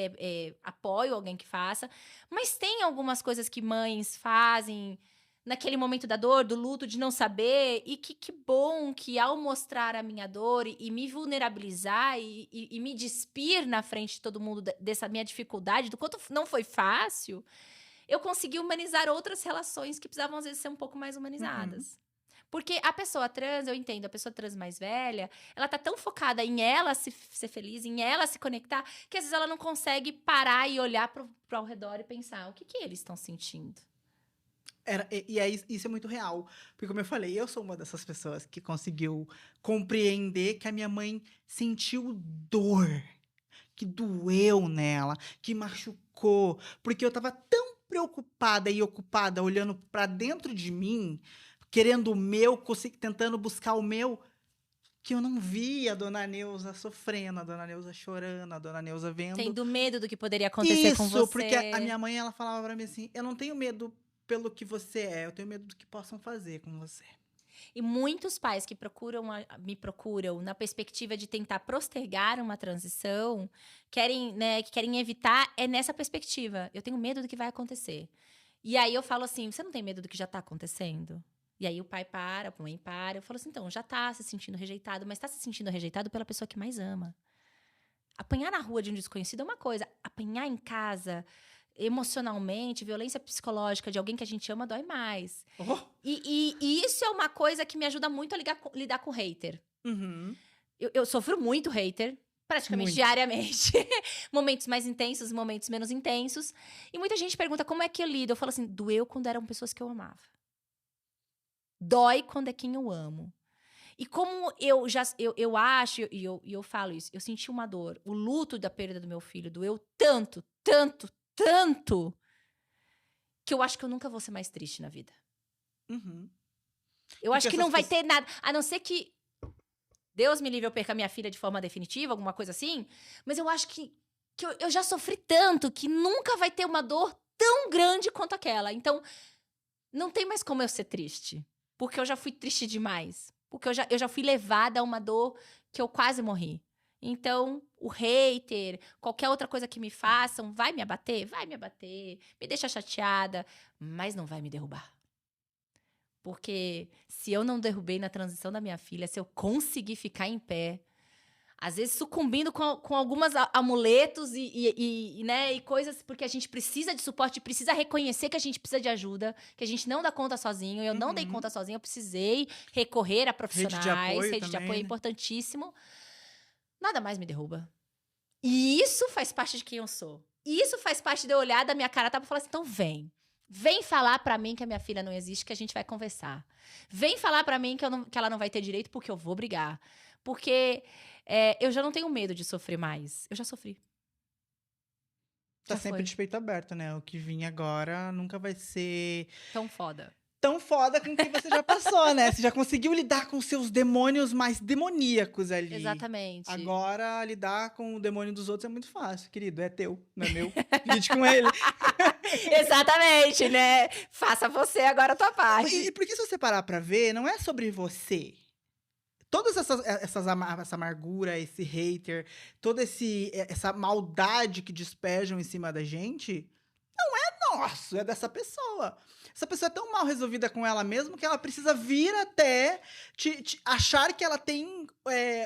apoio alguém que faça. Mas tem algumas coisas que mães fazem... naquele momento da dor, do luto, de não saber, e que bom que ao mostrar a minha dor e me vulnerabilizar e me despir na frente de todo mundo dessa minha dificuldade, do quanto não foi fácil, eu consegui humanizar outras relações que precisavam, às vezes, ser um pouco mais humanizadas. Porque a pessoa trans, eu entendo, a pessoa trans mais velha, ela tá tão focada em ela ser feliz, em ela se conectar, que às vezes ela não consegue parar e olhar pro ao redor e pensar, o que eles estão sentindo? Isso é muito real. Porque, como eu falei, eu sou uma dessas pessoas que conseguiu compreender que a minha mãe sentiu dor, que doeu nela, que machucou. Porque eu tava tão preocupada e ocupada, olhando pra dentro de mim, querendo o meu, tentando buscar o meu, que eu não via a dona Neuza sofrendo, a dona Neuza chorando, a dona Neuza vendo. Tendo medo do que poderia acontecer com você. Isso, porque a minha mãe, ela falava pra mim assim, eu não tenho medo pelo que você é, eu tenho medo do que possam fazer com você. E muitos pais que me procuram na perspectiva de tentar postergar uma transição, que querem evitar, é nessa perspectiva. Eu tenho medo do que vai acontecer. E aí eu falo assim, você não tem medo do que já tá acontecendo? E aí o pai para, a mãe para. Eu falo assim, então, já tá se sentindo rejeitado, mas tá se sentindo rejeitado pela pessoa que mais ama. Apanhar na rua de um desconhecido é uma coisa. Apanhar em casa, emocionalmente, violência psicológica de alguém que a gente ama, dói mais. Oh. E isso é uma coisa que me ajuda muito a lidar com hater. Uhum. Eu sofro muito hater, praticamente Muito. diariamente. Momentos mais intensos, momentos menos intensos. E muita gente pergunta como é que eu lido. Eu falo assim, doeu quando eram pessoas que eu amava. Dói quando é quem eu amo. E como eu acho, e eu falo isso, eu senti uma dor. O luto da perda do meu filho doeu tanto, que eu acho que eu nunca vou ser mais triste na vida. Uhum. Eu acho que não vai ter nada, a não ser que Deus me livre eu perca minha filha de forma definitiva, alguma coisa assim. Mas eu acho que eu já sofri tanto que nunca vai ter uma dor tão grande quanto aquela. Então, não tem mais como eu ser triste. Porque eu já fui triste demais. Porque eu já fui levada a uma dor que eu quase morri. Então, o hater, qualquer outra coisa que me façam, vai me abater? Vai me abater. Me deixa chateada, mas não vai me derrubar. Porque se eu não derrubei na transição da minha filha, se eu conseguir ficar em pé, às vezes sucumbindo com algumas amuletos né, e coisas, porque a gente precisa de suporte, precisa reconhecer que a gente precisa de ajuda, que a gente não dá conta sozinho. Eu não dei conta sozinha, eu precisei recorrer a profissionais. Rede de apoio é importantíssimo. Nada mais me derruba. E isso faz parte de quem eu sou. E isso faz parte de eu olhar da minha cara e falar assim, então vem. Vem falar pra mim que a minha filha não existe, que a gente vai conversar. Vem falar pra mim que ela não vai ter direito, porque eu vou brigar. Porque eu já não tenho medo de sofrer mais. Eu já sofri. Tá sempre de peito aberto, né? O que vir agora nunca vai ser tão foda com o que você já passou, né? Você já conseguiu lidar com seus demônios mais demoníacos ali. Exatamente. Agora, lidar com o demônio dos outros é muito fácil, querido. É teu, não é meu. Lide com ele. Exatamente, né? Faça você agora a tua parte. E porque se você parar pra ver, não é sobre você. Todas essa amargura, esse hater, toda essa maldade que despejam em cima da gente, não é nosso, é dessa pessoa. Essa pessoa é tão mal resolvida com ela mesma que ela precisa vir até achar que ela tem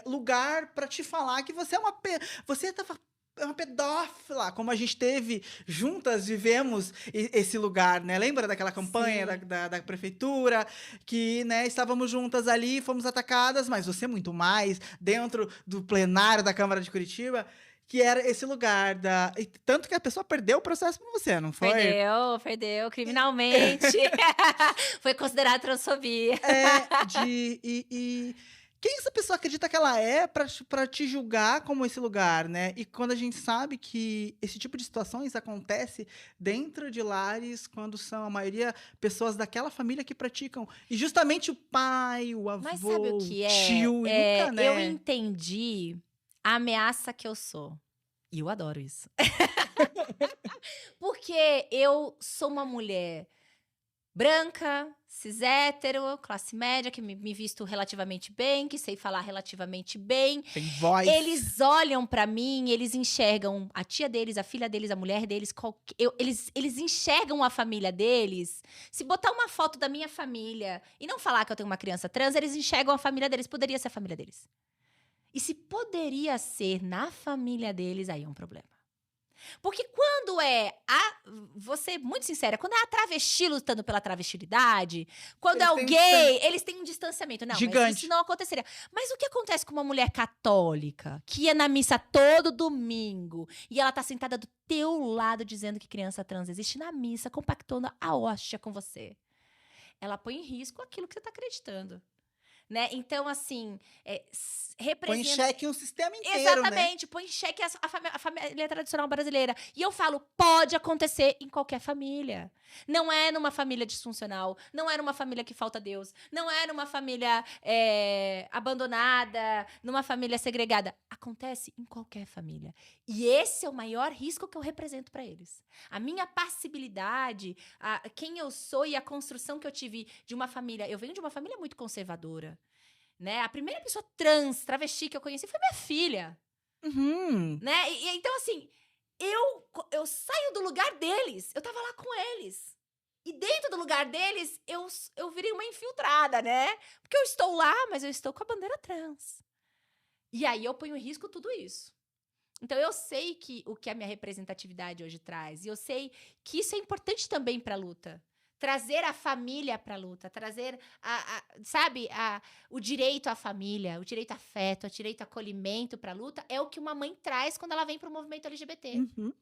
lugar pra te falar que você é uma pedófila, como a gente teve juntas, vivemos esse lugar, né? Lembra daquela campanha da prefeitura, que, né, estávamos juntas ali, fomos atacadas, mas você muito mais, dentro do plenário da Câmara de Curitiba, que era esse lugar tanto que a pessoa perdeu o processo pra você, não foi? Perdeu, criminalmente. Foi considerado transfobia. Quem essa pessoa acredita que ela é pra te julgar como esse lugar, né? E quando a gente sabe que esse tipo de situações acontece dentro de lares, quando são a maioria pessoas daquela família que praticam. E justamente o pai, o avô, mas sabe o que o tio, nunca, né? Eu entendi a ameaça que eu sou. E eu adoro isso. Porque eu sou uma mulher branca, cis hétero, classe média, que me visto relativamente bem, que sei falar relativamente bem. Tem voz. Eles olham pra mim, eles enxergam a tia deles, a filha deles, a mulher deles, eles enxergam a família deles. Se botar uma foto da minha família e não falar que eu tenho uma criança trans, eles enxergam a família deles, poderia ser a família deles. E se poderia ser na família deles, aí é um problema. Porque quando vou ser muito sincera, quando é a travesti lutando pela travestilidade, quando é o gay, eles têm um distanciamento. Não, gigante. Mas isso não aconteceria. Mas o que acontece com uma mulher católica, que ia na missa todo domingo, e ela tá sentada do teu lado dizendo que criança trans existe na missa, compactando a hóstia com você? Ela põe em risco aquilo que você tá acreditando. Né? Então, assim, representa... Põe em xeque um sistema inteiro, exatamente, né? Põe em xeque a família tradicional brasileira. E eu falo, pode acontecer em qualquer família. Não é numa família disfuncional, não é numa família que falta Deus, não é numa família abandonada, numa família segregada. Acontece em qualquer família. E esse é o maior risco que eu represento para eles. A minha passibilidade, quem eu sou e a construção que eu tive de uma família. Eu venho de uma família muito conservadora. Né? A primeira pessoa trans, travesti que eu conheci foi minha filha. Uhum. Né? Então, assim, eu saio do lugar deles. Eu tava lá com eles. E dentro do lugar deles, eu virei uma infiltrada, né? Porque eu estou lá, mas eu estou com a bandeira trans. E aí eu ponho em risco tudo isso. Então, eu sei o que a minha representatividade hoje traz. E eu sei que isso é importante também para a luta. Trazer a família para a luta, trazer, sabe, o direito à família, o direito a afeto, o direito a acolhimento para a luta, é o que uma mãe traz quando ela vem para o movimento LGBT. Uhum.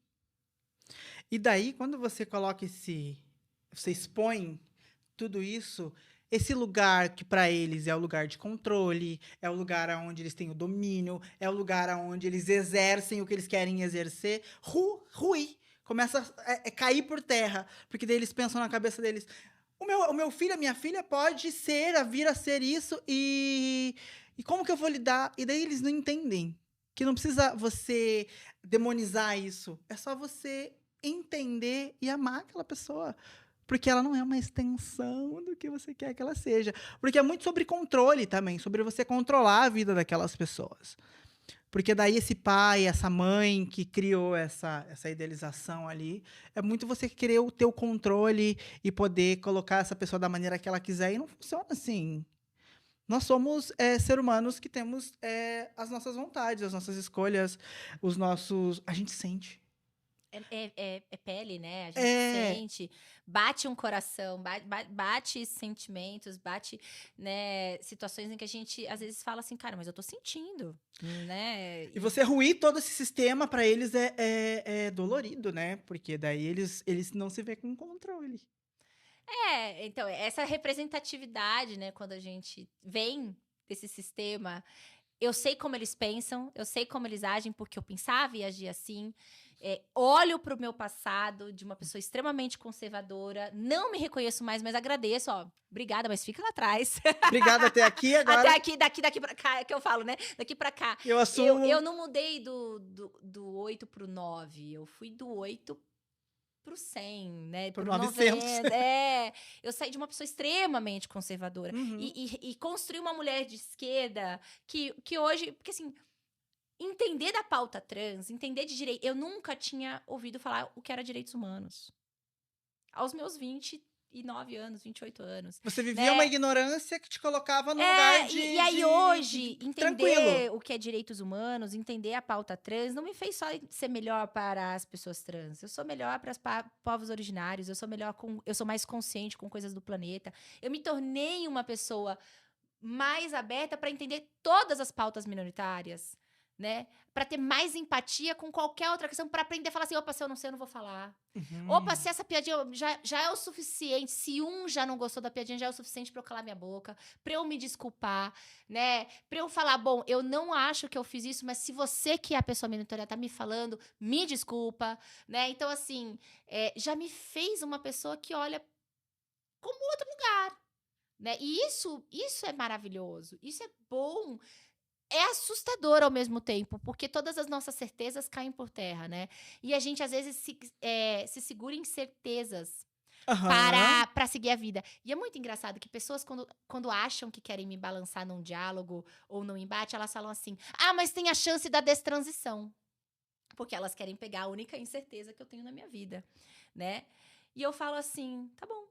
E daí, quando você coloca você expõe tudo isso, esse lugar que para eles é o lugar de controle, é o lugar onde eles têm o domínio, é o lugar onde eles exercem o que eles querem exercer, ruir, começa a cair por terra, porque daí eles pensam na cabeça deles, o meu filho, a minha filha pode vir a ser isso, e como que eu vou lidar? E daí eles não entendem que não precisa você demonizar isso, é só você entender e amar aquela pessoa. Porque ela não é uma extensão do que você quer que ela seja. Porque é muito sobre controle também, sobre você controlar a vida daquelas pessoas. Porque daí esse pai, essa mãe que criou essa idealização ali, é muito você querer o teu controle e poder colocar essa pessoa da maneira que ela quiser. E não funciona assim. Nós somos seres humanos que temos as nossas vontades, as nossas escolhas, os nossos... A gente sente. É pele, né? A gente sente, bate um coração, bate sentimentos, bate, né, situações em que a gente às vezes fala assim, cara, mas eu tô sentindo, né? E você ruir todo esse sistema para eles é dolorido, né? Porque daí eles não se vê com controle. Então, essa representatividade, né, quando a gente vem desse sistema, eu sei como eles pensam, eu sei como eles agem, porque eu pensava e agia assim. Olho para o meu passado de uma pessoa extremamente conservadora, não me reconheço mais, mas agradeço, ó. Obrigada, mas fica lá atrás. Obrigada até aqui, agora... Até aqui, daqui pra cá, que eu falo, né? Daqui pra cá. Eu assumo... Eu não mudei do 8 pro 9, eu fui do 8 pro 100, né? Pro 900. 900. Eu saí de uma pessoa extremamente conservadora. Uhum. E construí uma mulher de esquerda que hoje... Porque, assim, entender da pauta trans, entender de direito... Eu nunca tinha ouvido falar o que era direitos humanos. Aos meus 29 anos, 28 anos. Você vivia né? uma ignorância que te colocava no lugar de... E aí hoje, entender tranquilo. o que é direitos humanos, entender a pauta trans, não me fez só ser melhor para as pessoas trans. Eu sou melhor para os povos originários, eu sou mais consciente com coisas do planeta. Eu me tornei uma pessoa mais aberta para entender todas as pautas minoritárias, né? Para ter mais empatia com qualquer outra questão, para aprender a falar assim, opa, se eu não sei, eu não vou falar. Uhum. Opa, se essa piadinha já é o suficiente, se um já não gostou da piadinha, já é o suficiente pra eu calar minha boca, pra eu me desculpar, né? Pra eu falar, bom, eu não acho que eu fiz isso, mas se você que é a pessoa minoritária tá me falando, me desculpa, né? Então, assim, já me fez uma pessoa que olha como outro lugar, né? E isso é maravilhoso, isso é bom. É assustador ao mesmo tempo, porque todas as nossas certezas caem por terra, né? E a gente, às vezes, se segura em certezas para seguir a vida. E é muito engraçado que pessoas, quando acham que querem me balançar num diálogo ou num embate, elas falam assim, mas tem a chance da destransição. Porque elas querem pegar a única incerteza que eu tenho na minha vida, né? E eu falo assim, tá bom.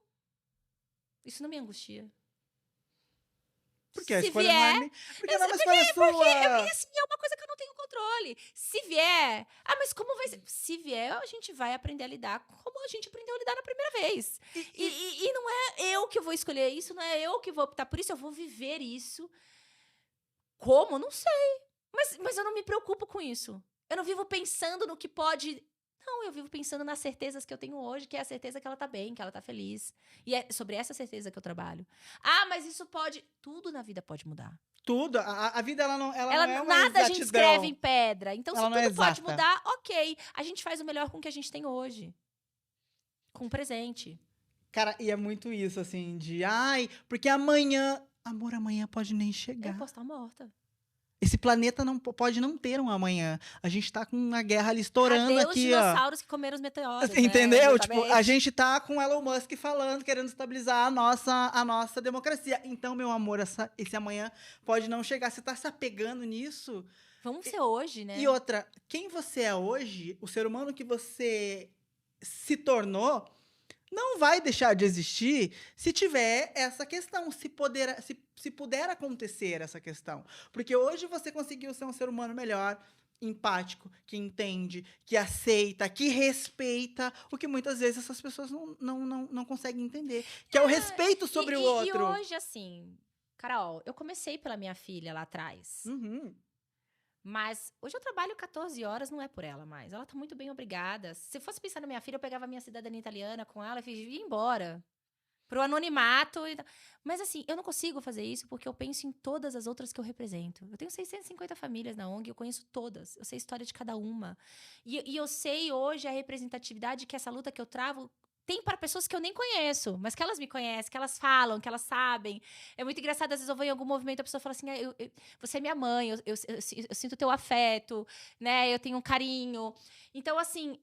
Isso não me angustia. Porque a se escolha vier, não é... Porque não é uma escolha sua. Porque assim, é uma coisa que eu não tenho controle. Se vier... mas como vai ser? Se vier, a gente vai aprender a lidar como a gente aprendeu a lidar na primeira vez. E não é eu que vou escolher isso, não é eu que vou optar por isso, eu vou viver isso. Como? Não sei. Mas eu não me preocupo com isso. Eu não vivo pensando no que pode... Não, eu vivo pensando nas certezas que eu tenho hoje, que é a certeza que ela tá bem, que ela tá feliz. E é sobre essa certeza que eu trabalho. Mas isso pode... Tudo na vida pode mudar. Tudo. A vida, ela não é uma nada exatidão. A gente escreve em pedra. Então, ela se tudo pode mudar, ok. A gente faz o melhor com o que a gente tem hoje. Com o presente. Cara, e é muito isso, assim, porque amanhã... Amor, amanhã pode nem chegar. Eu posso estar morta. Esse planeta pode não ter um amanhã. A gente tá com uma guerra ali estourando aqui, ó. Os dinossauros que comeram os meteoros. Entendeu? Tipo, a gente tá com Elon Musk falando, querendo estabilizar a nossa democracia. Então, meu amor, esse amanhã pode não chegar. Você tá se apegando nisso? Vamos ser hoje, né? E outra, quem você é hoje, o ser humano que você se tornou, não vai deixar de existir se tiver essa questão, se puder acontecer essa questão. Porque hoje você conseguiu ser um ser humano melhor, empático, que entende, que aceita, que respeita, o que muitas vezes essas pessoas não conseguem entender, que é o respeito sobre o E outro. hoje, assim, Carol, eu comecei pela minha filha lá atrás. Uhum. Mas hoje eu trabalho 14 horas, não é por ela mais. Ela tá muito bem, obrigada. Se fosse pensar na minha filha, eu pegava a minha cidadania italiana com ela e ia embora. Pro anonimato. Mas assim, eu não consigo fazer isso porque eu penso em todas as outras que eu represento. Eu tenho 650 famílias na ONG, eu conheço todas. Eu sei a história de cada uma. E eu sei hoje a representatividade que essa luta que eu travo tem para pessoas que eu nem conheço, mas que elas me conhecem, que elas falam, que elas sabem. É muito engraçado, às vezes eu vou em algum movimento, a pessoa fala assim, você é minha mãe, eu sinto teu afeto, né? Eu tenho um carinho. Então, assim,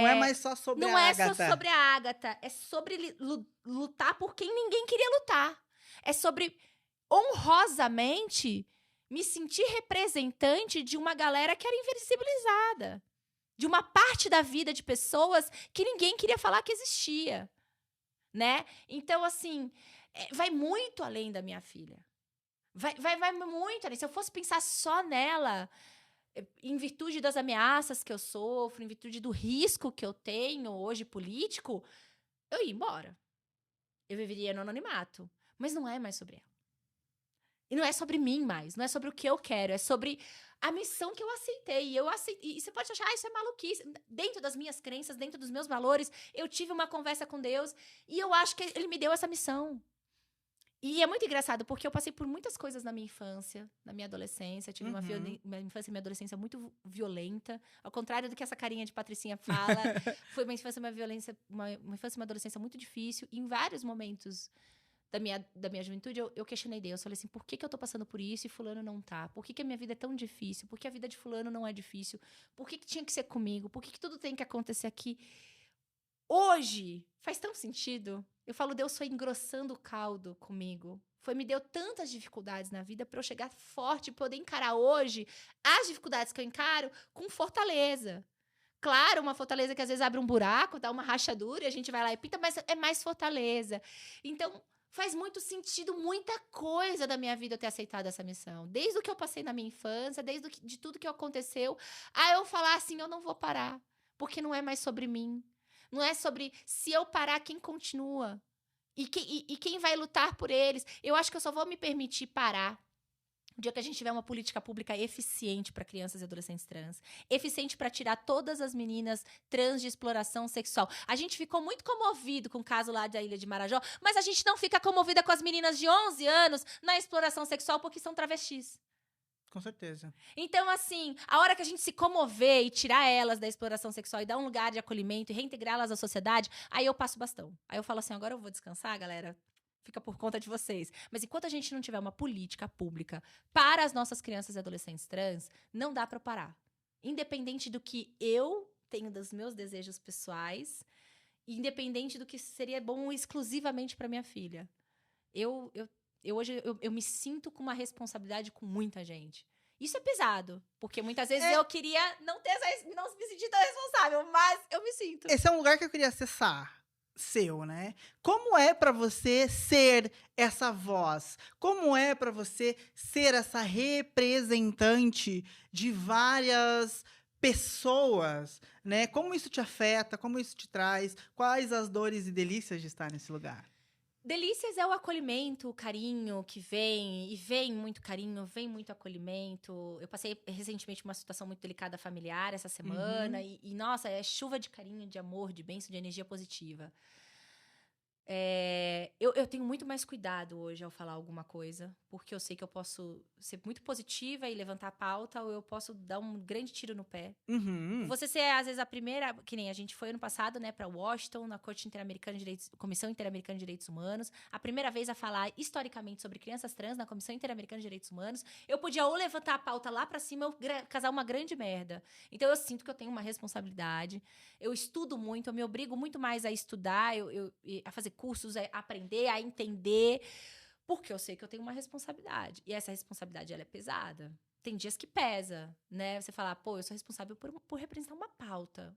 Não é mais só sobre não a é Agatha. só sobre a Agatha, é sobre lutar por quem ninguém queria lutar. É sobre, honrosamente, me sentir representante de uma galera que era invisibilizada. De uma parte da vida de pessoas que ninguém queria falar que existia, né? Então, assim, vai muito além da minha filha. Vai muito além. Se eu fosse pensar só nela, em virtude das ameaças que eu sofro, em virtude do risco que eu tenho hoje político, eu ia embora. Eu viveria no anonimato. Mas não é mais sobre ela. E não é sobre mim mais, não é sobre o que eu quero, é sobre a missão que eu aceitei. E você pode achar, isso é maluquice. Dentro das minhas crenças, dentro dos meus valores, eu tive uma conversa com Deus e eu acho que ele me deu essa missão. E é muito engraçado, porque eu passei por muitas coisas na minha infância, na minha adolescência. Eu tive uma infância e minha adolescência muito violenta. Ao contrário do que essa carinha de Patricinha fala. Foi uma infância e uma infância e uma adolescência muito difícil. E em vários momentos da minha juventude, eu questionei Deus. Eu falei assim, por que eu tô passando por isso e fulano não tá? Por que a minha vida é tão difícil? Por que a vida de fulano não é difícil? Por que tinha que ser comigo? Por que tudo tem que acontecer aqui? Hoje, faz tão sentido. Eu falo, Deus foi engrossando o caldo comigo. Me deu tantas dificuldades na vida para eu chegar forte e poder encarar hoje as dificuldades que eu encaro com fortaleza. Claro, uma fortaleza que às vezes abre um buraco, dá uma rachadura e a gente vai lá e pinta, mas é mais fortaleza. Então, faz muito sentido muita coisa da minha vida eu ter aceitado essa missão. Desde o que eu passei na minha infância, de tudo que aconteceu, a eu falar assim, eu não vou parar, porque não é mais sobre mim. Não é sobre se eu parar, quem continua. E quem vai lutar por eles. Eu acho que eu só vou me permitir parar o dia que a gente tiver uma política pública eficiente para crianças e adolescentes trans, eficiente para tirar todas as meninas trans de exploração sexual. A gente ficou muito comovido com o caso lá da Ilha de Marajó, mas a gente não fica comovida com as meninas de 11 anos na exploração sexual porque são travestis. Com certeza. Então, assim, a hora que a gente se comover e tirar elas da exploração sexual e dar um lugar de acolhimento e reintegrá-las à sociedade, aí eu passo o bastão. Aí eu falo assim, agora eu vou descansar, galera. Fica por conta de vocês. Mas enquanto a gente não tiver uma política pública para as nossas crianças e adolescentes trans, não dá para parar. Independente do que eu tenho dos meus desejos pessoais, independente do que seria bom exclusivamente para minha filha. Hoje eu me sinto com uma responsabilidade com muita gente. Isso é pesado, porque muitas vezes eu queria não me sentir tão responsável, mas eu me sinto. Esse é um lugar que eu queria acessar. Seu, né? Como é para você ser essa voz? Como é para você ser essa representante de várias pessoas, né? Como isso te afeta? Como isso te traz? Quais as dores e delícias de estar nesse lugar? Delícias é o acolhimento, o carinho que vem, e vem muito carinho, vem muito acolhimento. Eu passei recentemente uma situação muito delicada familiar essa semana, nossa, é chuva de carinho, de amor, de bênção, de energia positiva. Eu tenho muito mais cuidado hoje ao falar alguma coisa, porque eu sei que eu posso ser muito positiva e levantar a pauta, ou eu posso dar um grande tiro no pé. Você ser, às vezes, a primeira, que nem a gente foi ano passado, né, para Washington, na Comissão Interamericana de Direitos Humanos, a primeira vez a falar historicamente sobre crianças trans na Comissão Interamericana de Direitos Humanos, eu podia ou levantar a pauta lá para cima ou casar uma grande merda. Então eu sinto que eu tenho uma responsabilidade, eu estudo muito, eu me obrigo muito mais a estudar, a fazer cursos, a aprender, a entender, porque eu sei que eu tenho uma responsabilidade. E essa responsabilidade, ela é pesada. Tem dias que pesa, né? Você falar, pô, eu sou responsável por representar uma pauta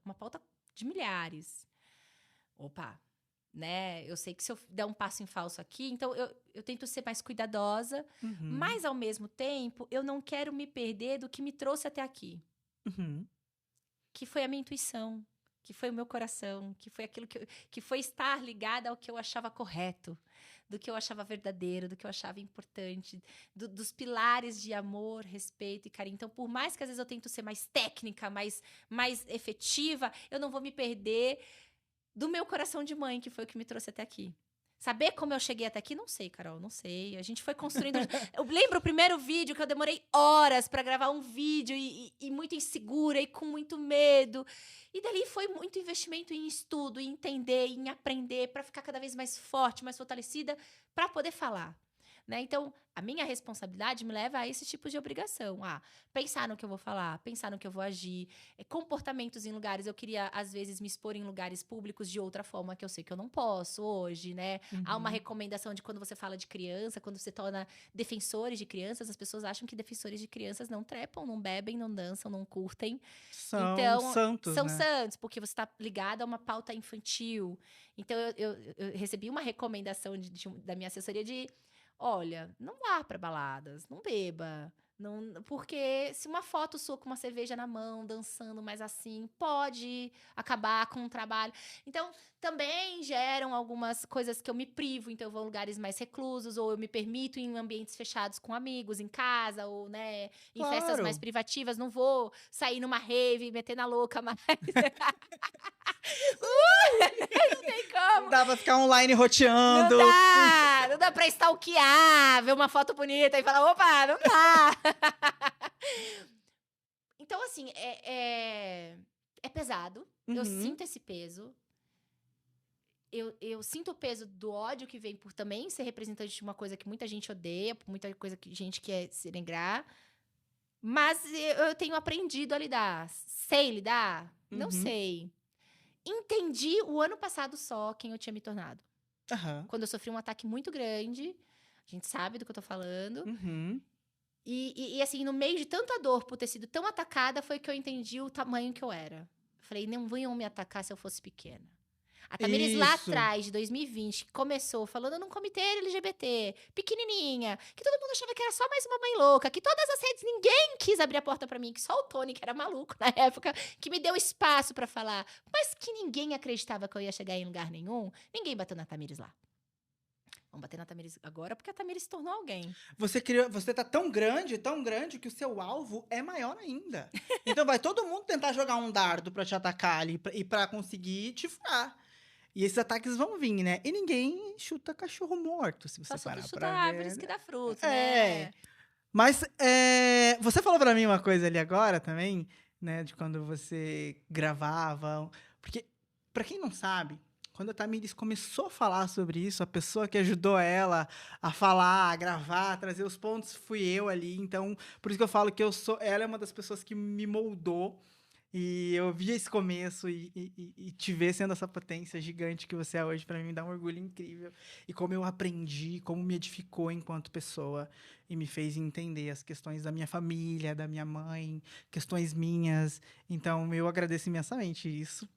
de milhares. Opa, né? Eu sei que se eu der um passo em falso aqui, então eu tento ser mais cuidadosa, mas ao mesmo tempo, eu não quero me perder do que me trouxe até aqui. Uhum. que foi a minha intuição, que foi o meu coração, que foi aquilo que foi estar ligada ao que eu achava correto, do que eu achava verdadeiro, do que eu achava importante, dos pilares de amor, respeito e carinho. Então, por mais que às vezes eu tento ser mais técnica, mais efetiva, eu não vou me perder do meu coração de mãe, que foi o que me trouxe até aqui. Saber como eu cheguei até aqui? Não sei, Carol, não sei. A gente foi construindo. Eu lembro o primeiro vídeo que eu demorei horas para gravar um vídeo e muito insegura e com muito medo. E dali foi muito investimento em estudo, em entender, em aprender para ficar cada vez mais forte, mais fortalecida para poder falar. Né? Então, a minha responsabilidade me leva a esse tipo de obrigação. Pensar no que eu vou falar, pensar no que eu vou agir, comportamentos em lugares. Eu queria, às vezes, me expor em lugares públicos de outra forma que eu sei que eu não posso hoje, né? Há uma recomendação de quando você fala de criança, quando você torna defensores de crianças, as pessoas acham que defensores de crianças não trepam, não bebem, não dançam, não curtem. São Então, santos, são né? santos, porque você está ligado a uma pauta infantil. Então, eu recebi uma recomendação da minha assessoria de: olha, não vá para baladas, não beba. Não, porque se uma foto sua com uma cerveja na mão, dançando mais assim, pode acabar com o trabalho. Então, também geram algumas coisas que eu me privo. Então, eu vou em lugares mais reclusos, ou eu me permito em ambientes fechados com amigos, em casa, ou, né, em festas Claro. mais privativas. Não vou sair numa rave e meter na louca, mas não tem como. Não dá pra ficar online roteando. Não dá pra stalkear, ver uma foto bonita e falar: opa, não dá. Então, assim, é pesado. Eu sinto esse peso. Eu sinto o peso do ódio que vem por também ser representante de uma coisa que muita gente odeia, por muita coisa que gente quer se lembrar. Mas eu tenho aprendido a lidar. Sei lidar? Não sei. Entendi o ano passado só quem eu tinha me tornado. Quando eu sofri um ataque muito grande, a gente sabe do que eu tô falando. E assim, no meio de tanta dor por ter sido tão atacada, foi que eu entendi o tamanho que eu era. Eu falei, não venham me atacar se eu fosse pequena. A Tamires lá atrás, de 2020, que começou falando num comitê LGBT, pequenininha, que todo mundo achava que era só mais uma mãe louca, que todas as redes, ninguém quis abrir a porta pra mim, que só o Tony, que era maluco na época, que me deu espaço pra falar, mas que ninguém acreditava que eu ia chegar em lugar nenhum, ninguém bateu na Tamires lá. Vamos bater na Tamires agora, porque a Tamires se tornou alguém. Você tá tão grande, que o seu alvo é maior ainda. Então vai todo mundo tentar jogar um dardo pra te atacar ali e pra conseguir te furar. E esses ataques vão vir, né? E ninguém chuta cachorro morto, se você parar Chuta pra ver. árvores que dá fruto, É. né? Mas você falou pra mim uma coisa ali agora também, né? De quando você gravava. Porque, pra quem não sabe, quando a Tamires começou a falar sobre isso, a pessoa que ajudou ela a falar, a gravar, a trazer os pontos, fui eu ali. Então, por isso que eu falo que ela é uma das pessoas que me moldou. E eu vi esse começo e te ver sendo essa potência gigante que você é hoje, pra mim, me dá um orgulho incrível. E como eu aprendi, como me edificou enquanto pessoa e me fez entender as questões da minha família, da minha mãe, questões minhas. Então, eu agradeço imensamente isso.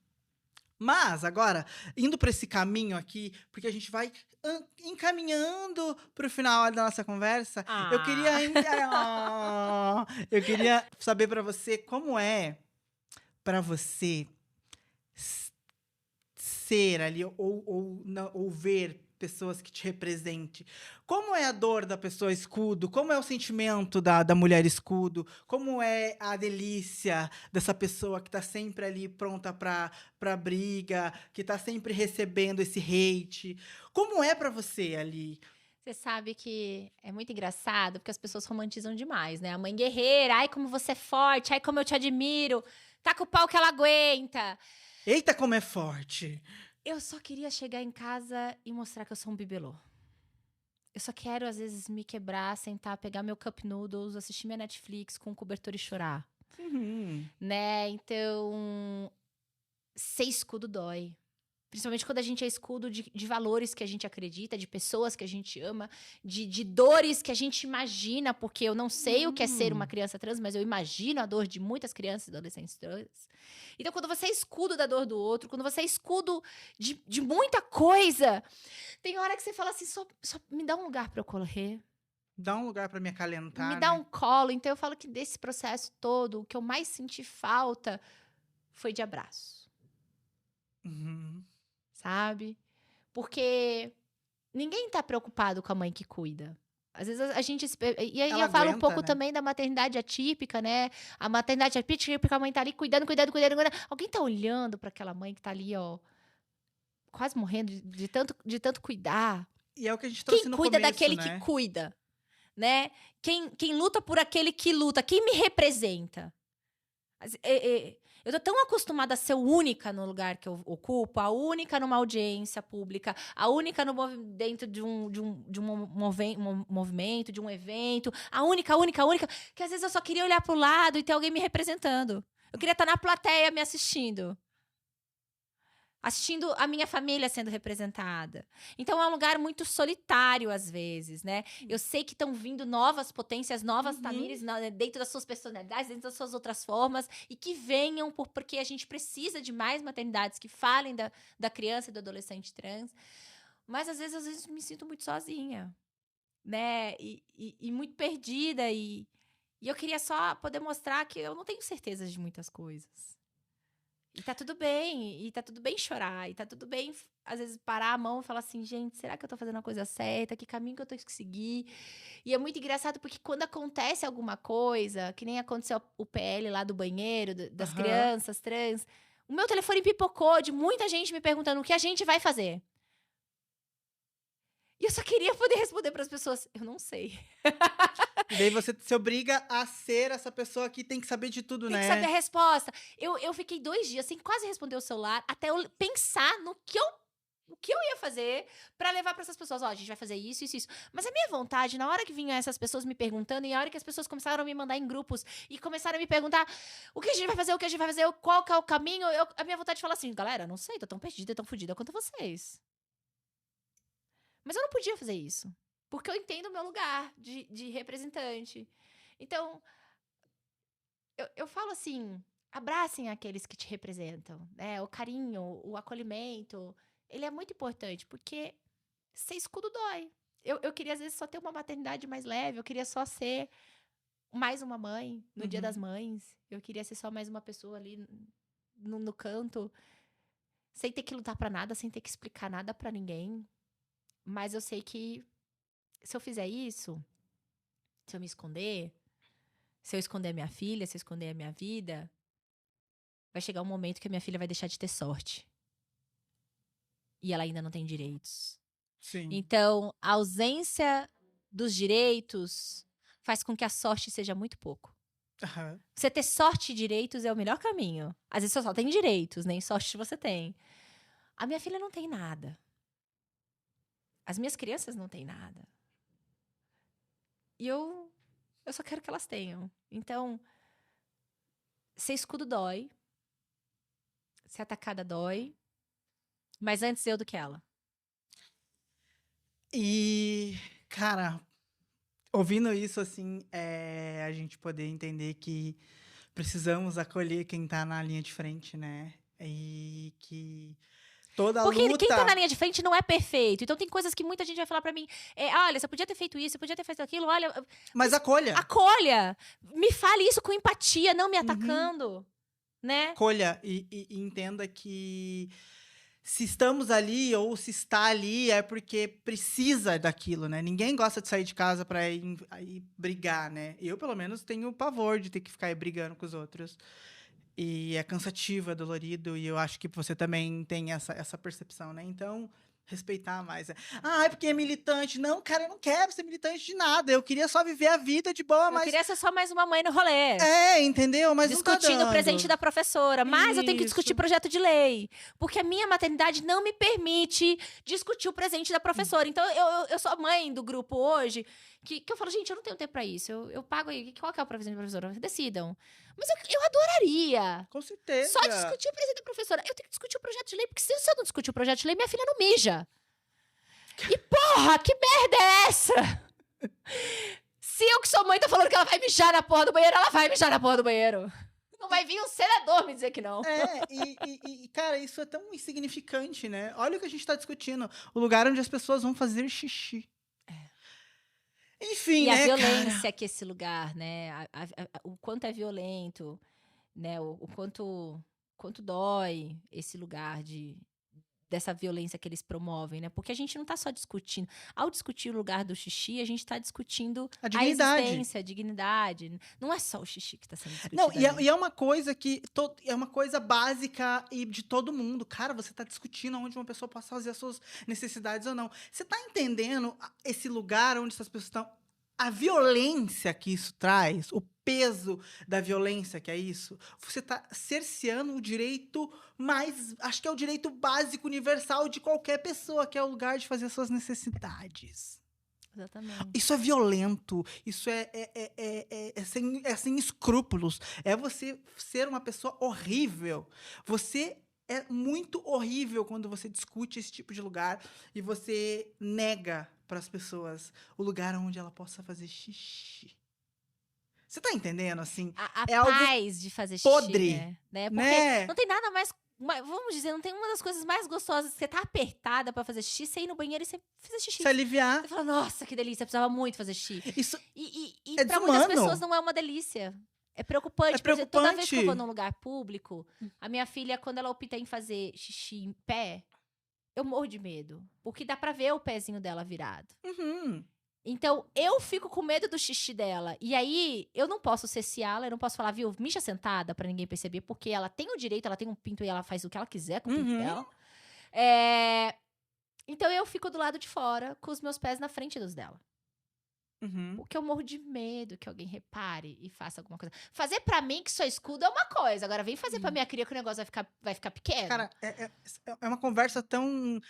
Mas, agora, indo para esse caminho aqui, porque a gente vai encaminhando para o final da nossa conversa, eu queria saber para você como é para você ser ali ou ver pessoas que te representem. Como é a dor da pessoa escudo? Como é o sentimento da mulher escudo? Como é a delícia dessa pessoa que tá sempre ali pronta pra briga, que tá sempre recebendo esse hate? Como é pra você ali? Você sabe que é muito engraçado, porque as pessoas romantizam demais, né? A mãe guerreira, ai como você é forte, ai como eu te admiro, tá com o pau que ela aguenta. Eita, como é forte! Eu só queria chegar em casa e mostrar que eu sou um bibelô. Eu só quero, às vezes, me quebrar, sentar, pegar meu cup noodles, assistir minha Netflix com um cobertor e chorar. Né? Então, ser escudo dói. Principalmente quando a gente é escudo de valores que a gente acredita, de pessoas que a gente ama, de dores que a gente imagina, porque eu não sei o que é ser uma criança trans, mas eu imagino a dor de muitas crianças e adolescentes trans. Então, quando você é escudo da dor do outro, quando você é escudo de muita coisa, tem hora que você fala assim, só me dá um lugar pra eu correr. Dá um lugar pra me acalentar, me dá né? um colo. Então, eu falo que desse processo todo, o que eu mais senti falta foi de abraço, Uhum. sabe? Porque ninguém tá preocupado com a mãe que cuida. Às vezes a gente. E aí Ela eu falo um aguenta, pouco né? também da maternidade atípica, né? A maternidade atípica, porque a mãe tá ali cuidando, cuidando, cuidando, cuidando. Alguém tá olhando pra aquela mãe que tá ali, ó, quase morrendo de tanto cuidar. E é o que a gente Quem trouxe no cuida começo, daquele que né? cuida, né? Quem luta por aquele que luta, quem me representa. Eu tô tão acostumada a ser única no lugar que eu ocupo, a única numa audiência pública, a única no, dentro de um movimento, de um evento, a única, única, única, que às vezes eu só queria olhar pro lado e ter alguém me representando. Eu queria estar na plateia me assistindo. Assistindo a minha família sendo representada. Então é um lugar muito solitário às vezes, né? Eu sei que estão vindo novas potências, novas Tamires dentro das suas personalidades, dentro das suas outras formas, e que venham porque a gente precisa de mais maternidades que falem da criança e do adolescente trans. Mas às vezes me sinto muito sozinha, né? E muito perdida. E eu queria só poder mostrar que eu não tenho certeza de muitas coisas. E tá tudo bem chorar, e tá tudo bem, às vezes, parar a mão e falar assim, gente, será que eu tô fazendo a coisa certa? Que caminho que eu tenho que seguir? E é muito engraçado porque quando acontece alguma coisa, que nem aconteceu o PL lá do banheiro, das Aham. crianças trans, o meu telefone pipocou de muita gente me perguntando o que a gente vai fazer. E eu só queria poder responder para as pessoas, eu não sei. E daí você se obriga a ser essa pessoa que tem que saber de tudo, Tem que saber a né? resposta. Eu fiquei 2 dias sem quase responder o celular, até eu pensar no que eu ia fazer pra levar pra essas pessoas. Ó, a gente vai fazer isso, isso, isso. Mas a minha vontade, na hora que vinham essas pessoas me perguntando, e a hora que as pessoas começaram a me mandar em grupos e começaram a me perguntar o que a gente vai fazer, o que a gente vai fazer, qual que é o caminho, a minha vontade de falar assim, galera, não sei, tô tão perdida, tão fodida quanto vocês. Mas eu não podia fazer isso. Porque eu entendo o meu lugar de representante. Então, eu falo assim, abracem aqueles que te representam, né? O carinho, o acolhimento, ele é muito importante, porque ser escudo dói. Eu queria, às vezes, só ter uma maternidade mais leve, eu queria só ser mais uma mãe no Dia das Uhum. Mães, eu queria ser só mais uma pessoa ali no canto, sem ter que lutar pra nada, sem ter que explicar nada pra ninguém. Mas eu sei que se eu fizer isso, se eu me esconder, se eu esconder a minha filha, se eu esconder a minha vida, vai chegar um momento que a minha filha vai deixar de ter sorte. E ela ainda não tem direitos. Sim. Então, a ausência dos direitos faz com que a sorte seja muito pouco. Aham. Você ter sorte e direitos é o melhor caminho. Às vezes você só tem direitos, nem sorte você tem. A minha filha não tem nada. As minhas crianças não têm nada. E eu só quero que elas tenham. Então, ser escudo dói. Ser atacada dói. Mas antes eu do que ela. E, cara, ouvindo isso, assim, a gente poder entender que precisamos acolher quem tá na linha de frente, né? E que toda Porque quem tá na luta. linha de frente não é perfeito. Então tem coisas que muita gente vai falar pra mim. Olha, você podia ter feito isso, você podia ter feito aquilo. Olha, Mas acolha. acolha. Me fale isso com empatia, não me Uhum. atacando. Né? Acolha e entenda que se estamos ali ou se está ali é porque precisa daquilo, né? Ninguém gosta de sair de casa para ir brigar, né? Eu, pelo menos, tenho pavor de ter que ficar aí brigando com os outros. E é cansativo, é dolorido, e eu acho que você também tem essa percepção, né? Então, respeitar mais. Ah, é porque é militante. Não, cara, eu não quero ser militante de nada. Eu queria só viver a vida de boa, Eu mas. queria ser só mais uma mãe no rolê. Entendeu? Mas não tá Discutindo o presente dando. da professora. Mas eu tenho que discutir Isso. projeto de lei. Porque a minha maternidade não me permite discutir o presente da professora. Então, eu sou a mãe do grupo hoje, que eu falo, gente, eu não tenho tempo pra isso. Eu pago aí. Qual que é o presente da professora? Decidam. Mas eu adoraria. Com Só certeza. discutir o presente da professora. Eu tenho que discutir o projeto de lei, porque se eu não discutir o projeto de lei, minha filha não mija. E porra, que merda é essa? Se eu que sou mãe tô falando que ela vai mijar na porra do banheiro, ela vai mijar na porra do banheiro. Não vai vir um senador me dizer que não. Cara, isso é tão insignificante, né? Olha o que a gente tá discutindo. O lugar onde as pessoas vão fazer xixi. Enfim, E a né, cara? violência que esse lugar, né? O quanto é violento, né? O quanto dói esse lugar dessa violência que eles promovem, né? Porque a gente não tá só discutindo. Ao discutir o lugar do xixi, a gente tá discutindo A a dignidade. existência, a dignidade. Não é só o xixi que tá sendo Não, discutido e ali. é uma coisa é uma coisa básica e de todo mundo. Cara, você tá discutindo onde uma pessoa possa fazer as suas necessidades ou não. Você tá entendendo esse lugar onde essas pessoas estão? A violência que isso traz, o peso da violência que é isso, você tá cerceando o direito mais, acho que é o direito básico universal de qualquer pessoa, que é o lugar de fazer as suas necessidades. Isso Exatamente. é violento, isso é sem escrúpulos. É você ser uma pessoa horrível. Você é muito horrível quando você discute esse tipo de lugar e você nega para as pessoas o lugar onde ela possa fazer xixi. Você tá entendendo, assim? A É algo paz de fazer xixi, podre, né? Porque né? não tem nada mais. Vamos dizer, não tem uma das coisas mais gostosas. Você tá apertada pra fazer xixi, você ir no banheiro e você fazer Se xixi. aliviar. Você fala, nossa, que delícia, eu precisava muito fazer xixi. Isso E é para muitas pessoas desumano. não é uma delícia. É É preocupante. Por exemplo, toda vez que eu vou preocupante. num lugar público, a minha filha, quando ela opta em fazer xixi em pé, eu morro de medo. Porque dá pra ver o pezinho dela virado. Uhum. Então, eu fico com medo do xixi dela. E aí, eu não posso cesseá-la, eu não posso falar, viu, mija sentada pra ninguém perceber, porque ela tem o direito, ela tem um pinto e ela faz o que ela quiser com o pinto Uhum. dela. É, Então, eu fico do lado de fora, com os meus pés na frente dos dela. Uhum. Porque eu morro de medo que alguém repare e faça alguma coisa. Fazer pra mim, que sou escudo, é uma coisa. Agora, vem fazer pra minha cria que o negócio vai ficar pequeno. Cara, é uma conversa tão.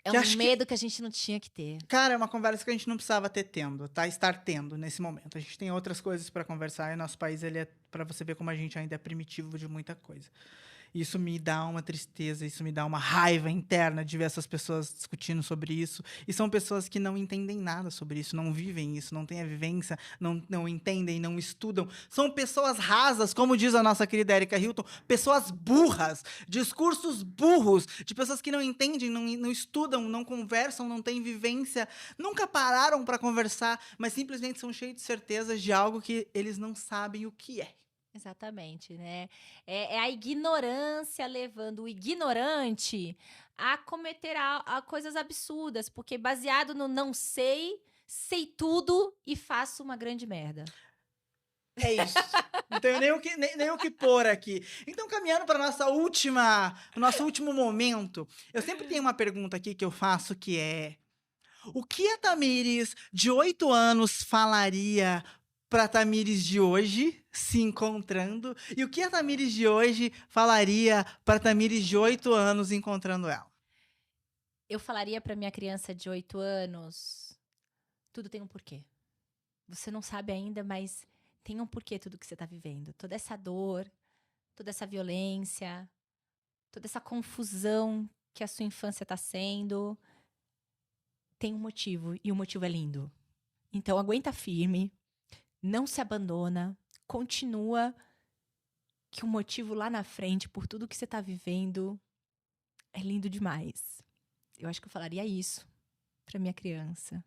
É Que um acho que. medo que a gente não tinha que ter. Cara, é uma conversa que a gente não precisava ter tendo, tá? Estar tendo nesse momento. A gente tem outras coisas pra conversar e nosso país, ele é. Pra você ver como a gente ainda é primitivo de muita coisa. Isso me dá uma tristeza, isso me dá uma raiva interna de ver essas pessoas discutindo sobre isso. E são pessoas que não entendem nada sobre isso, não vivem isso, não têm a vivência, não entendem, não estudam. São pessoas rasas, como diz a nossa querida Erika Hilton, pessoas burras, discursos burros, de pessoas que não entendem, não estudam, não conversam, não têm vivência, nunca pararam para conversar, mas simplesmente são cheios de certezas de algo que eles não sabem o que é. Exatamente, né? É a ignorância levando o ignorante a cometer a coisas absurdas, porque baseado no não sei, sei tudo e faço uma grande merda. É isso. Não tenho nem o que pôr aqui. Então, caminhando para o nosso último momento, eu sempre tenho uma pergunta aqui que eu faço que é: o que a Tamires de 8 anos falaria para a Tamires de hoje, se encontrando? E o que a Tamires de hoje falaria para a Tamires de 8 anos encontrando ela? Eu falaria pra minha criança de 8 anos: tudo tem um porquê. Você não sabe ainda, mas tem um porquê tudo que você tá vivendo. Toda essa dor, toda essa violência, toda essa confusão que a sua infância tá sendo, tem um motivo e o motivo é lindo. Então aguenta firme, não se abandona, continua que o motivo lá na frente, por tudo que você tá vivendo, é lindo demais. Eu acho que eu falaria isso pra minha criança.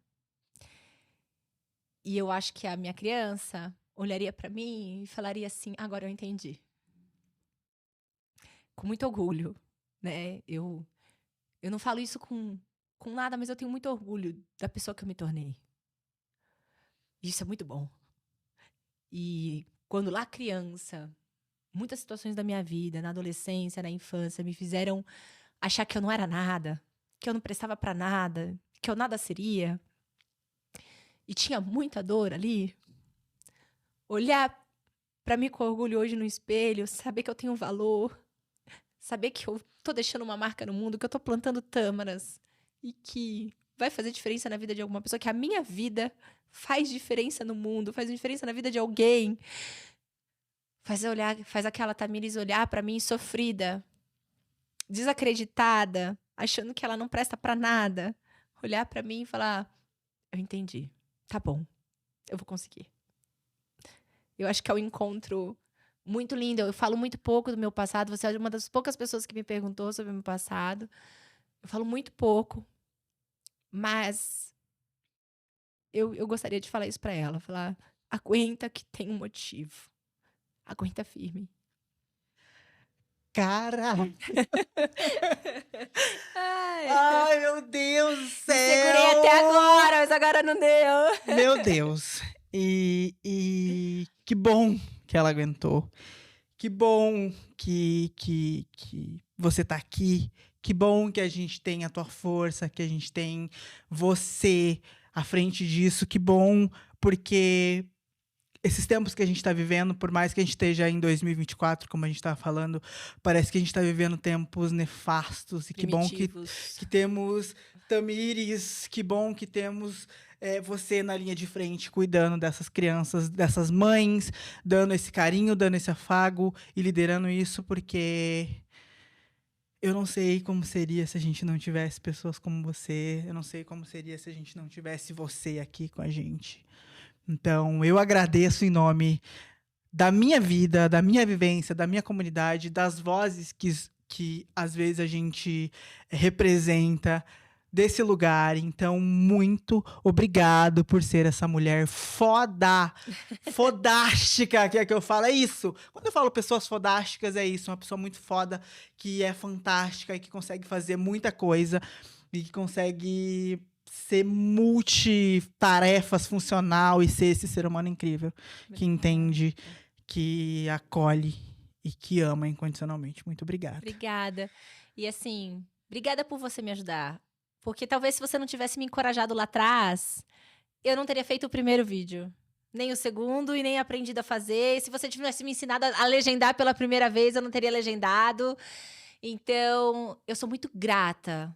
E eu acho que a minha criança olharia pra mim e falaria assim: agora eu entendi. Com muito orgulho, né? Eu não falo isso com nada, mas eu tenho muito orgulho da pessoa que eu me tornei. Isso é muito bom. E quando lá criança, muitas situações da minha vida, na adolescência, na infância, me fizeram achar que eu não era nada, que eu não prestava pra nada, que eu nada seria. E tinha muita dor ali. Olhar pra mim com orgulho hoje no espelho, saber que eu tenho valor, saber que eu tô deixando uma marca no mundo, que eu tô plantando tâmaras e que vai fazer diferença na vida de alguma pessoa, que a minha vida faz diferença no mundo, faz diferença na vida de alguém. Faz aquela Tamires olhar pra mim sofrida, desacreditada, achando que ela não presta pra nada. Olhar pra mim e falar: eu entendi. Tá bom. Eu vou conseguir. Eu acho que é um encontro muito lindo. Eu falo muito pouco do meu passado. Você é uma das poucas pessoas que me perguntou sobre o meu passado. Eu falo muito pouco. Mas eu gostaria de falar isso pra ela. Falar, aguenta que tem um motivo. Aguenta firme. Cara! Ai, Ai, meu Deus do céu! me segurei até agora, mas agora não deu. Meu Deus. E que bom que ela aguentou. Que bom que você tá aqui. Que bom que a gente tem a tua força, que a gente tem você à frente disso. Que bom, porque esses tempos que a gente tá vivendo, por mais que a gente esteja em 2024, como a gente tava falando, parece que a gente tá vivendo tempos nefastos. E que bom que temos Tamires, que bom que temos você na linha de frente, cuidando dessas crianças, dessas mães, dando esse carinho, dando esse afago e liderando isso, porque eu não sei como seria se a gente não tivesse pessoas como você, eu não sei como seria se a gente não tivesse você aqui com a gente. Então, eu agradeço em nome da minha vida, da minha vivência, da minha comunidade, das vozes que às vezes a gente representa desse lugar. Então, muito obrigado por ser essa mulher foda, fodástica, que é que eu falo. É isso. Quando eu falo pessoas fodásticas, é isso. Uma pessoa muito foda, que é fantástica e que consegue fazer muita coisa e que consegue ser multitarefas funcional e ser esse ser humano incrível que entende, que acolhe e que ama incondicionalmente. Muito obrigado. Obrigada. E assim, obrigada por você me ajudar. Porque talvez se você não tivesse me encorajado lá atrás, eu não teria feito o primeiro vídeo. Nem o segundo e nem aprendido a fazer. Se você tivesse me ensinado a legendar pela primeira vez, eu não teria legendado. Então, eu sou muito grata.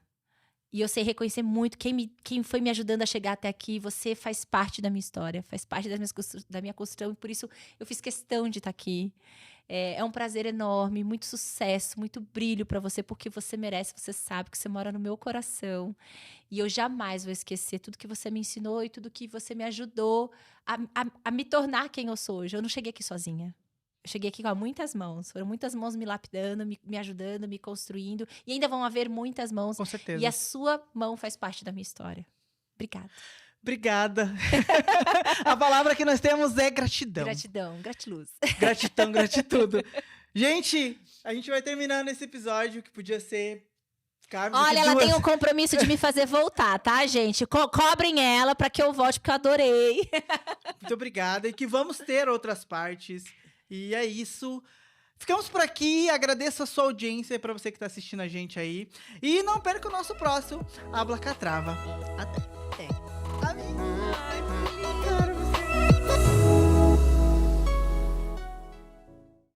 E eu sei reconhecer muito quem foi me ajudando a chegar até aqui. Você faz parte da minha história, faz parte da minha construção. E por isso eu fiz questão de estar aqui. É um prazer enorme, muito sucesso, muito brilho pra você, porque você merece, você sabe que você mora no meu coração. E eu jamais vou esquecer tudo que você me ensinou e tudo que você me ajudou a me tornar quem eu sou hoje. Eu não cheguei aqui sozinha. Eu cheguei aqui com muitas mãos. Foram muitas mãos me lapidando, me ajudando, me construindo. E ainda vão haver muitas mãos. Com certeza. E a sua mão faz parte da minha história. Obrigada. Obrigada. A palavra que nós temos é gratidão. Gratidão, gratiluz. Gratidão, gratitude. Gente, a gente vai terminando esse episódio que podia ser... Olha, ela tem um compromisso de me fazer voltar, tá, gente? Cobrem ela pra que eu volte, porque eu adorei. Muito obrigada. E que vamos ter outras partes. E é isso. Ficamos por aqui. Agradeço a sua audiência para você que está assistindo a gente aí. E não perca o nosso próximo Habla Catrava. Até!